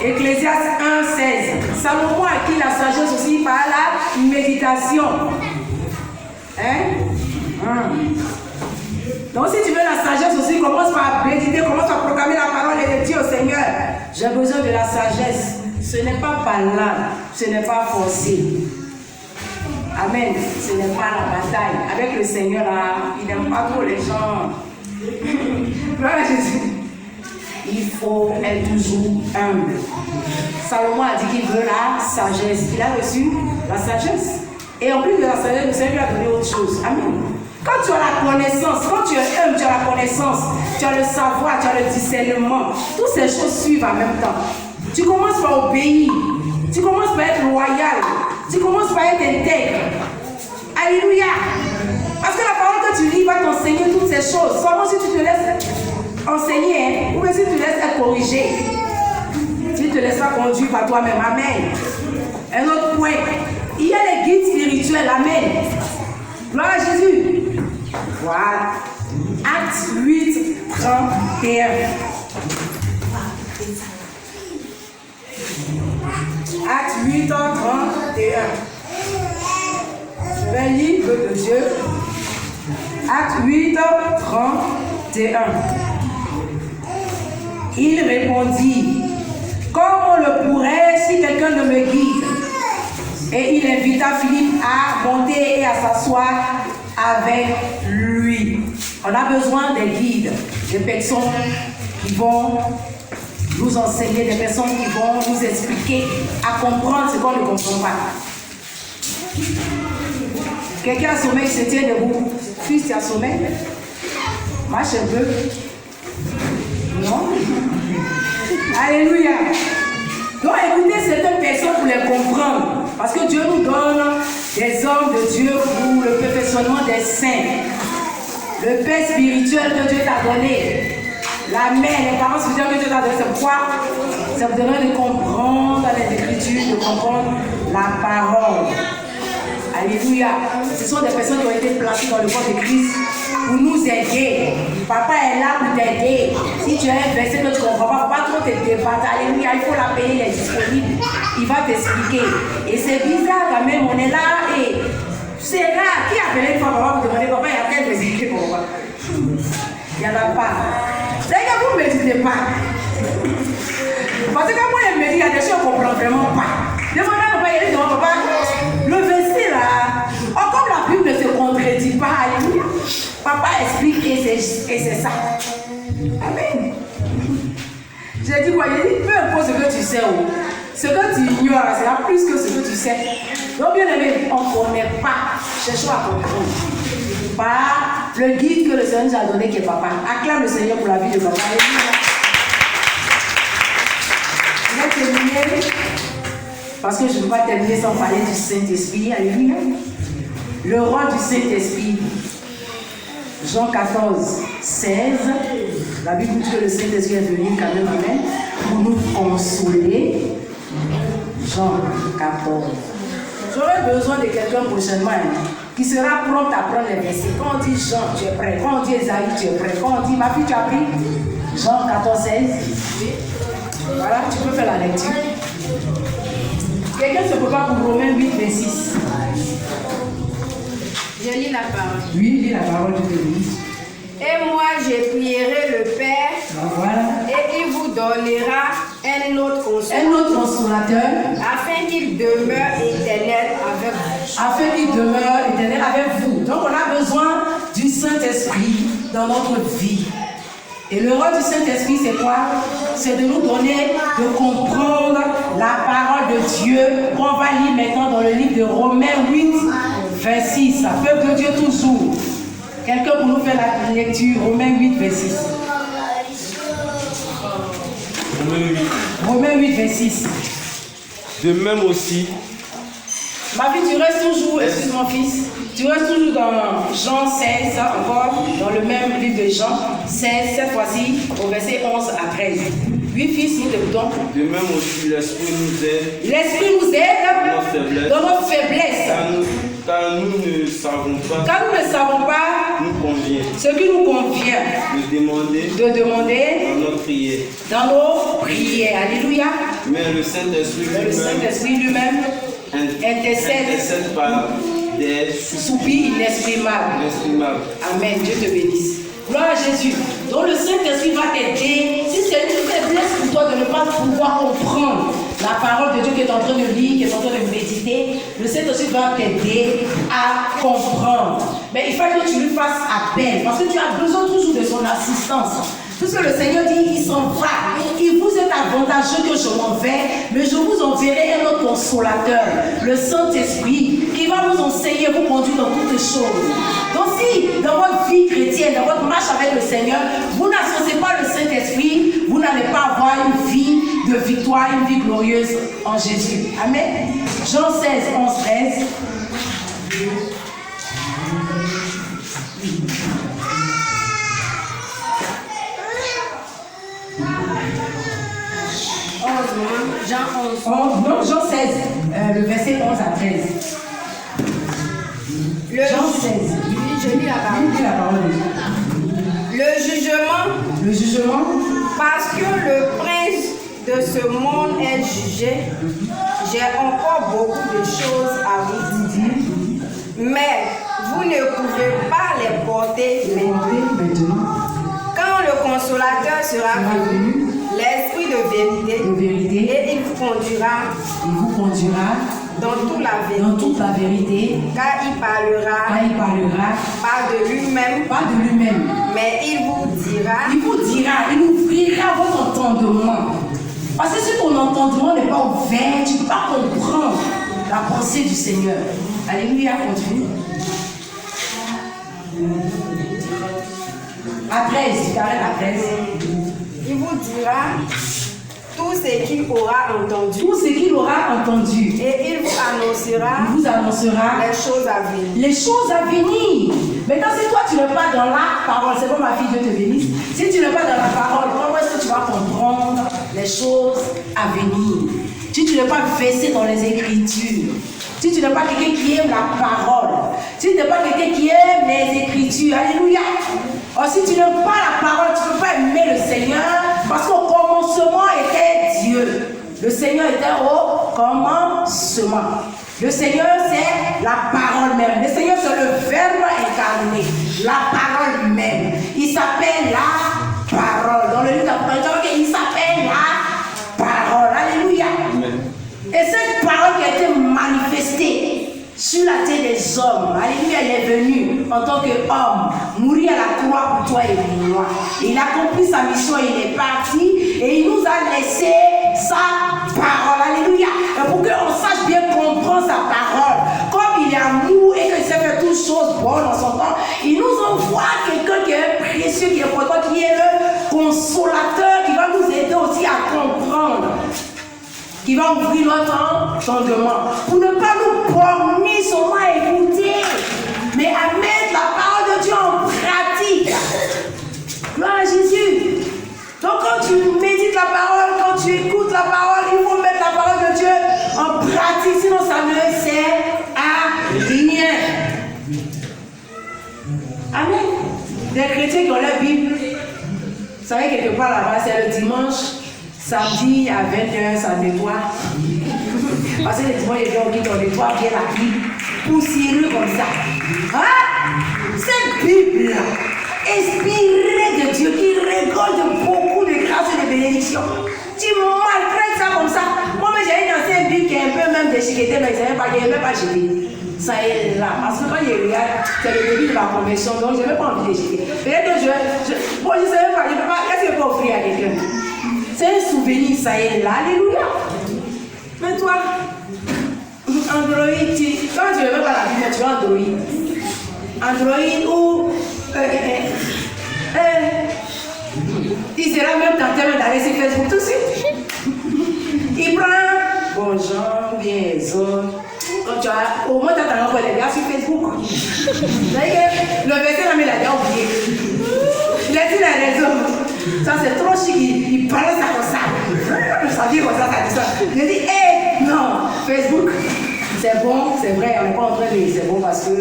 Ecclésiaste 1,16. Salomon a acquis la sagesse aussi par la méditation. Donc si tu veux la sagesse aussi, commence par méditer, commence par proclamer la parole et de dire au Seigneur, j'ai besoin de la sagesse. Ce n'est pas par là, ce n'est pas forcé. Amen. Ce n'est pas la bataille. Avec le Seigneur, là, il n'aime pas trop les gens. Gloire à Jésus. Il faut être toujours humble. Salomon a dit qu'il veut la sagesse. Il a reçu la sagesse. Et en plus de la sagesse, le Seigneur lui a donné autre chose. Amen. Quand tu as la connaissance, quand tu es humble, tu as la connaissance, tu as le savoir, tu as le discernement. Toutes ces choses suivent en même temps. Tu commences par obéir. Tu commences par être loyal. Tu commences par être intègre. Alléluia. Parce que la parole que tu lis va t'enseigner toutes ces choses. Seulement si tu te laisses enseigner, ou bien si tu te laisses être corrigé. Tu ne te laisses pas conduire par toi-même. Amen. Un autre point. Il y a les guides spirituels. Amen. Gloire à Jésus. Voilà. Acte 8, 31. Acte 8, 31. Je vais lire le livre de Dieu. Acte 8, 31. Il répondit, comment on le pourrait si quelqu'un ne me guide? Et il invita Philippe à monter et à s'asseoir avec lui. On a besoin des guides, des personnes qui vont nous enseigner, des personnes qui vont nous expliquer à comprendre ce qu'on ne comprend pas. Quelqu'un a sommeil, se tient debout. Fils, tu as sommeil? Marche un peu. Non? Alléluia. Donc écoutez certaines personnes pour les comprendre. Parce que Dieu nous donne des hommes de Dieu pour le perfectionnement des saints. Le Père spirituel que Dieu t'a donné. La mère, les parents spirituels que Dieu t'a donné. C'est pourquoi ça vous donne de comprendre les Écritures, de comprendre la parole. Alléluia. Ce sont des personnes qui ont été placées dans le corps de Christ pour nous aider. Papa est là pour t'aider. Si tu as un verset que tu ne comprends pas, il ne faut pas trop te débattre. Alléluia, il faut l'appeler, il est disponible. Il va t'expliquer. Et c'est bizarre quand même, on est là et c'est rare. Qui a appelé une fois papa pour demander papa, il y a quel verset pour moi? Il n'y en a pas. C'est que vous ne méditez pas. Parce que moi, je me dis, il y a des choses qu'on ne comprend vraiment pas. Demandez à papa, il dit, papa, le verset là, comme la Bible ne se contredit pas, alléluia. Papa explique et c'est ça. Amen. J'ai dit quoi? J'ai dit, peu importe ce que tu sais, ce que tu ignores, c'est là plus que ce que tu sais. Donc bien aimé, on ne connaît pas. Cherchons à comprendre. Par le guide que le Seigneur nous a donné qui est papa. Acclame le Seigneur pour la vie de papa. Alléluia. Je vais terminer. Parce que je ne peux pas terminer sans parler du Saint-Esprit. Alléluia. Le roi du Saint-Esprit. Jean 14, 16. La Bible dit que le Saint-Esprit est venu quand même, amen, pour nous consoler. Jean 14. J'aurais besoin de quelqu'un prochainement qui sera prompt à prendre les versets. Quand on dit Jean, tu es prêt. Quand on dit Esaïe, tu es prêt. Quand on dit ma fille, tu as pris Jean 14, 16. Voilà, tu peux faire la lecture. Quelqu'un se prépare pour Romains 8, 26. Je lis la parole. Oui, lis la parole de Dieu. Et moi, je prierai le Père, Voilà. et donnera un autre consolateur, afin qu'il demeure éternel avec vous. afin qu'il demeure éternel avec vous. Donc on a besoin du Saint-Esprit dans notre vie. Et le rôle du Saint-Esprit, c'est quoi? C'est de nous donner, de comprendre la parole de Dieu qu'on va lire maintenant dans le livre de Romains 8, 26. Peuple de Dieu toujours. Quelqu'un pour nous faire la lecture, Romains 8, 26. Romains 8, 26. De même aussi, Ma fille, tu restes toujours, excuse mon fils, tu restes toujours dans Jean 16, encore, dans le même livre de Jean 16, cette fois-ci, au verset 11 à 13. Oui, fils, nous t'écoutons. de même aussi l'Esprit nous aide L'Esprit nous aide dans nos faiblesses. car nous ne savons pas Car nous ne savons pas nous convient ce qui nous convient de demander dans dans notre prière. dans nos prières. Alléluia. Mais le Saint-Esprit Le Saint-Esprit lui-même intercède par des soupir inexprimables. inexprimables. Amen. Dieu te bénisse. Gloire à Jésus. Donc le Saint-Esprit va t'aider. Si c'est une faiblesse pour toi de ne pas pouvoir comprendre la parole de Dieu qui est en train de lire, qui est en train de méditer, le Saint-Esprit va t'aider à comprendre. Mais il faut que tu lui fasses appel parce que tu as besoin toujours de son assistance. Puisque le Seigneur dit, il s'en va. Il vous est avantageux que je m'en vais, mais je vous enverrai un autre consolateur, le Saint-Esprit, qui va vous enseigner, vous conduire dans toutes choses. Donc si, dans votre vie chrétienne, dans votre marche avec le Seigneur, vous n'associez pas le Saint-Esprit, vous n'allez pas avoir une vie de victoire, une vie glorieuse en Jésus. Amen. Jean 16, 11, 13. Non, Jean 16, le verset 11 à 13. Jean 16. Je lis la parole. Lis la parole de Dieu. Le jugement, parce que le prince de ce monde est jugé, j'ai encore beaucoup de choses à vous dire. Mais vous ne pouvez pas les porter maintenant. Quand le consolateur sera venu, l'esprit de vérité, et il vous conduira dans toute la vérité, car il parlera pas de lui-même, mais il vous ouvrira votre entendement. Parce que si ton entendement n'est pas ouvert, tu ne peux pas comprendre la pensée du Seigneur. Alléluia, continue. À 13, tu t'arrêtes à 13. Il vous dira tout ce qu'il aura entendu. Tout ce qu'il aura entendu. Et il vous annoncera les choses à venir. Les choses à venir. Maintenant, si toi tu n'es pas dans la parole, c'est bon ma fille, Dieu te bénisse. Si tu n'es pas dans la parole, comment est-ce que tu vas comprendre les choses à venir? Si tu n'es pas versé dans les Écritures, si tu n'es pas quelqu'un qui aime la parole, si tu n'es pas quelqu'un qui aime les Écritures, alléluia. Or, si tu n'aimes pas la parole, tu ne peux pas aimer le Seigneur, parce qu'au commencement était Dieu. Le Seigneur était au commencement. Le Seigneur, c'est la parole même. Le Seigneur, c'est le Verbe incarné, la parole même. Il s'appelle la parole. Dans le livre d'Apocalypse, il s'appelle la parole. Alléluia. Et cette parole qui a été manifestée sur la terre des hommes, alléluia, il est venu en tant qu'homme, mourir à la croix pour toi et pour moi. Il a accompli sa mission, il est parti et il nous a laissé sa parole, alléluia. Et pour qu'on sache bien comprendre sa parole, comme il est amour et qu'il sait faire toutes choses bonnes en son temps, il nous envoie quelqu'un qui est précieux, qui est important, qui est le consolateur, qui va nous aider aussi à comprendre, qui va ouvrir notre entendement, pour ne pas nous borner seulement à écouter, mais à mettre la parole de Dieu en pratique. Gloire à Jésus. Donc quand tu médites la parole, quand tu écoutes la parole, il faut mettre la parole de Dieu en pratique, sinon ça ne sert à rien. Amen. Des chrétiens qui ont la Bible, vous savez quelque part là-bas, c'est le dimanche. Samedi à 21h, ça nettoie. Parce que les dimanches, les gens qui nettoient bien la Bible, poussiéreux comme ça. Hein? Cette Bible-là, inspirée de Dieu, qui récolte beaucoup de grâce et de bénédictions, conviction. Tu maltraites ça comme ça. Moi, j'ai une ancienne Bible qui est un peu même déchiquetée, mais je n'ai même pas jeté. Ça est là. Parce que quand il regarde, c'est le début de ma conversion, donc je n'ai même pas envie de jeter. Peut-être que moi, je ne sais même pas, je ne peux pas, qu'est-ce que je peux offrir à quelqu'un? C'est un souvenir, ça est là. Alléluia. Mais toi, Android, quand tu ne veux pas la Bible, tu as Android. Android ou il sera même tenté d'aller sur Facebook tout de suite. Il prend bonjour, bien autres. Quand tu as au moins tu as encore les gars sur Facebook. Le verset là, mais il a déjà oublié. Il a dit la raison. Ça c'est trop chic, il parle ça comme ça. Je savais comme ça dit ça. Je dis, hé, non, Facebook, c'est bon, c'est vrai, on n'est pas en train de. C'est bon parce que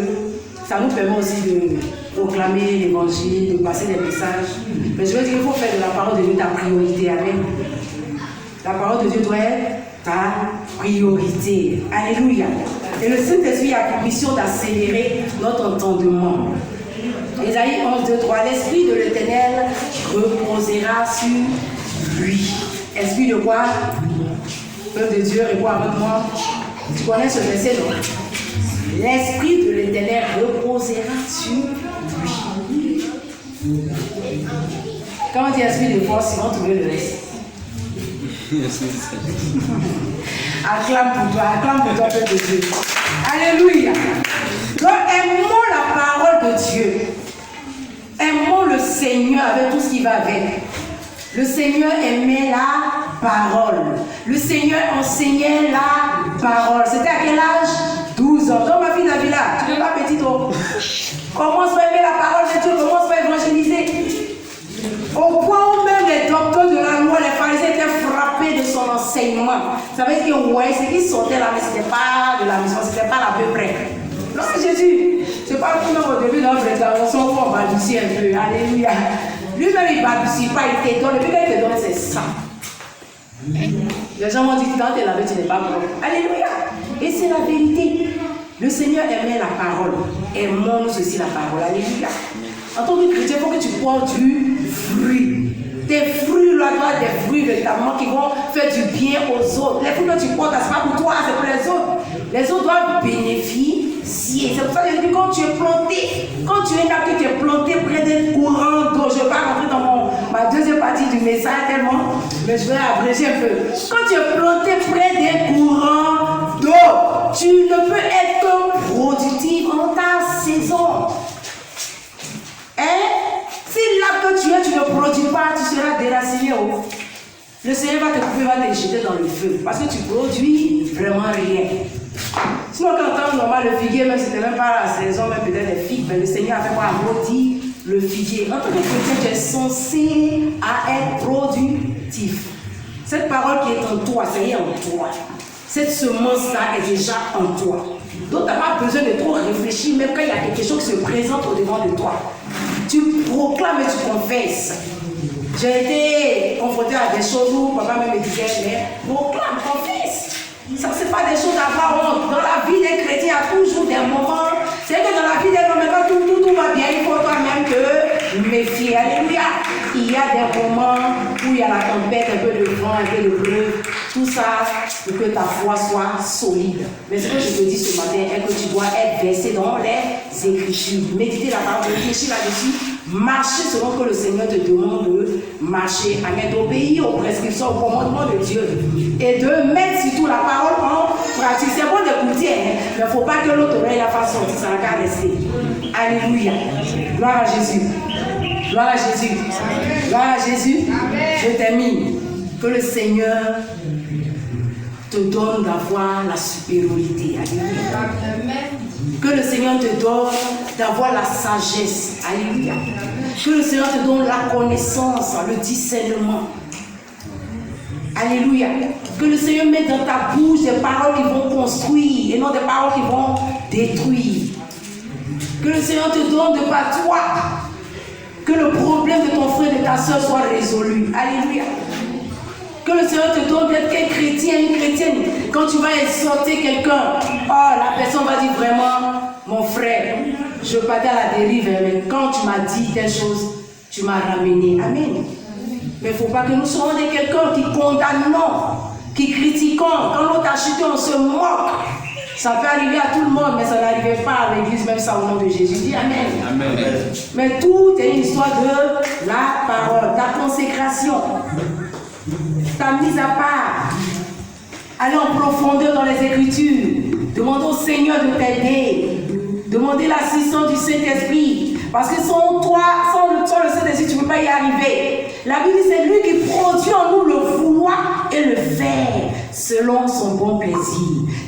ça nous permet aussi de proclamer l'évangile, de passer des messages. Mais je veux dire, il faut faire de la parole de Dieu ta priorité. Amen. La parole de Dieu doit être ta priorité. Alléluia. Et le Saint-Esprit a pour mission d'accélérer notre entendement. Ésaïe 11, 2, 3. L'Esprit de l'Éternel reposera sur lui. Esprit de quoi? Peuple de Dieu, réponds avec moi. Tu connais ce verset, non? L'Esprit de l'Éternel reposera sur lui. Quand on dit esprit de force, ils vont trouver le reste. Acclame pour toi, peuple de Dieu. Alléluia. Donc, aimons la parole de Dieu. Aimons le Seigneur avec tout ce qui va avec. Le Seigneur aimait la parole. Le Seigneur enseignait la parole. C'était à quel âge? 12 ans. Donc, ma fille Nabila, tu n'es pas petite. Oh. Commence par aimer la parole de Dieu. Commence par évangéliser. Au point où même les docteurs de la loi, les pharisiens étaient frappés de son enseignement. Ça veut dire que ouais, ce qui sortait là, mais ce n'était pas de la mission, ce n'était pas à peu près. Non, c'est Jésus. C'est pas comme au début de notre intervention où on balbutie un peu. Alléluia. Lui-même, il ne balbutie pas, il te donne. Le but qu'il te donne, c'est ça. Les gens m'ont dit que quand tu es lavé, tu n'es pas propre. Alléluia. Et c'est la vérité. Le Seigneur aimait la parole. Aimons-nous aussi la parole. Alléluia. En tant que chrétien, il faut que tu portes du fruit. Tes fruits là doivent être des fruits véritablement qui vont faire du bien aux autres. Les fruits que tu portes, ce n'est pas pour toi, c'est pour les autres. Les autres doivent bénéficier. C'est pour ça que je dis, quand tu es planté, quand tu es là, que tu es planté près d'un courant d'eau, je ne vais pas rentrer dans ma deuxième partie du message tellement, mais je vais abréger un peu. Quand tu es planté près d'un courant d'eau, tu ne peux être que productif en ta saison. Si là que tu es, tu ne produis pas, tu seras déraciné. Le Seigneur va te couper, va te jeter dans le feu. Parce que tu produis vraiment rien. Sinon, quand on entend normal le figuier, même si ce n'était même pas la saison, même peut-être les figues, mais le Seigneur a fait quoi? Maudit le figuier. En tant que chrétien, tu es censé à être productif. Cette parole qui est en toi, c'est rien en toi. Cette semence-là est déjà en toi. Donc, tu n'as pas besoin de trop réfléchir, même quand il y a quelque chose qui se présente au-devant de toi. Tu proclames et tu confesses. J'ai été confronté à des choses où papa me disait, mais proclame, confesse. Ça, ce n'est pas des choses à avoir honte. Dans la vie des chrétiens, il y a toujours des moments. C'est que dans la vie des hommes, quand tout va bien, il faut toi-même te méfier. Alléluia. Il y a des moments où il y a la tempête, un peu de vent, un peu de bleu. Tout ça pour que ta foi soit solide. Mais ce que je te dis ce matin est que tu dois être versé dans les Écritures. Méditer la parole, réfléchir là-dessus. Marcher selon que le Seigneur te demande de marcher. Amen. D'obéir aux prescriptions, aux commandements de Dieu. Et de mettre surtout la parole en pratique. C'est bon d'écouter, hein, mais il ne faut pas que l'autre oreille la fasse sortir, ça n'a qu'à rester. Alléluia. Gloire à Jésus. Gloire à Jésus. Gloire à Jésus. Je termine. Que le Seigneur te donne d'avoir la supériorité. Alléluia. Que le Seigneur te donne d'avoir la sagesse. Alléluia. Que le Seigneur te donne la connaissance, le discernement. Alléluia. Que le Seigneur mette dans ta bouche des paroles qui vont construire et non des paroles qui vont détruire. Que le Seigneur te donne de par toi que le problème de ton frère et de ta soeur soit résolu. Alléluia. Que le Seigneur te donne d'être un chrétien, une chrétienne. Quand tu vas exhorter quelqu'un, oh, la personne va dire vraiment, mon frère, je partais à la dérive, mais quand tu m'as dit telle chose, tu m'as ramené. Amen. Mais il ne faut pas que nous soyons des quelqu'un qui condamnons, qui critiquons. Quand l'autre a chuté, on se moque. Ça peut arriver à tout le monde, mais ça n'arrivait pas à l'église, même ça au nom de Jésus. Dis Amen. Amen. Mais tout est une histoire de la parole, ta consécration, ta mise à part. Aller en profondeur dans les Écritures. Demandez au Seigneur de t'aider. Demandez l'assistance du Saint-Esprit. Parce que sans toi, sans le Saint-Esprit, tu ne peux pas y arriver. La Bible dit c'est lui qui produit en nous le vouloir et le faire selon son bon plaisir.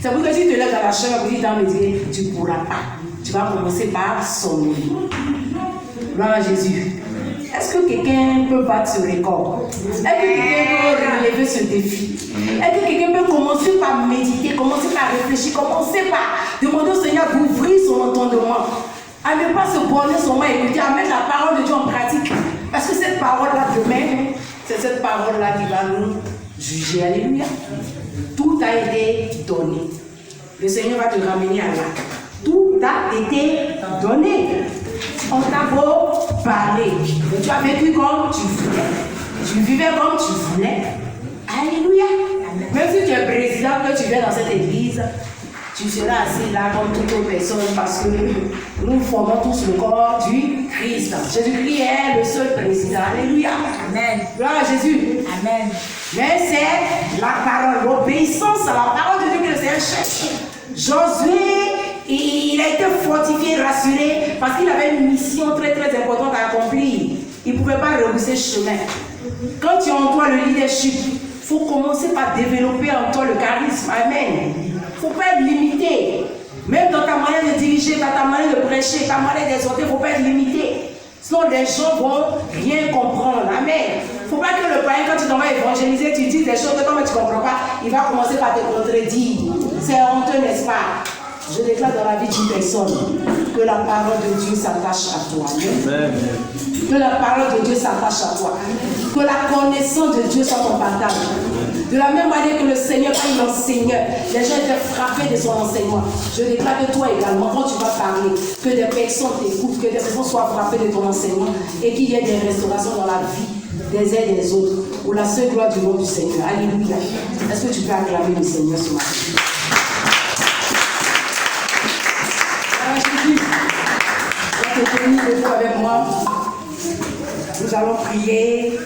C'est pour que si tu te lèves dans la chambre et tu me dire, tu ne pourras pas. Tu vas commencer par sonner. Gloire à Jésus. Est-ce que quelqu'un peut battre ce record? Est-ce que quelqu'un peut relever ce défi? Est-ce que quelqu'un peut commencer par méditer, commencer par réfléchir, commencer par demander au Seigneur d'ouvrir son entendement, à ne pas se borner seulement à écouter, à mettre la parole de Dieu en pratique? Parce que cette parole-là, demain, c'est cette parole-là qui va nous juger. Alléluia. Tout a été donné. Le Seigneur va te ramener à là. Tout a été donné. On t'a beau parler, mais tu as vécu comme tu voulais. Tu vivais comme tu voulais. Alléluia. Même si tu es président, que tu viens dans cette église, tu seras assis là comme toute autre personne parce que nous formons tous le corps du Christ. Jésus-Christ est le seul président. Alléluia. Amen. Gloire à Jésus. Amen. Mais c'est la parole, l'obéissance à la parole de Dieu que le Seigneur cherche. Josué, il a été fortifié, rassuré, parce qu'il avait une mission très très importante à accomplir. Il ne pouvait pas repousser le chemin. Quand tu as en toi le leadership, il faut commencer par développer en toi le charisme. Amen. Il ne faut pas être limité. Même dans ta manière de diriger, dans ta manière de prêcher, ta manière d'exhorter, il ne faut pas être limité. Sinon, les gens vont rien comprendre. Amen. Il ne faut pas que le païen, quand tu t'en vas évangéliser, tu dis des choses que toi, tu ne comprends pas, il va commencer par te contredire. C'est honteux, n'est-ce pas? Je déclare dans la vie d'une personne que la parole de Dieu s'attache à toi. Amen. Que la parole de Dieu s'attache à toi. Que la connaissance de Dieu soit ton partage. De la même manière que le Seigneur est l'enseigneur, les gens étaient frappés de son enseignement. Je déclare que toi également, quand tu vas parler, que des personnes t'écoutent, que des personnes soient frappées de ton enseignement et qu'il y ait des restaurations dans la vie des uns et des autres, pour la seule gloire du nom du Seigneur. Alléluia. Est-ce que tu peux acclamer le Seigneur ce matin? Tenez debout avec moi. Nous allons prier.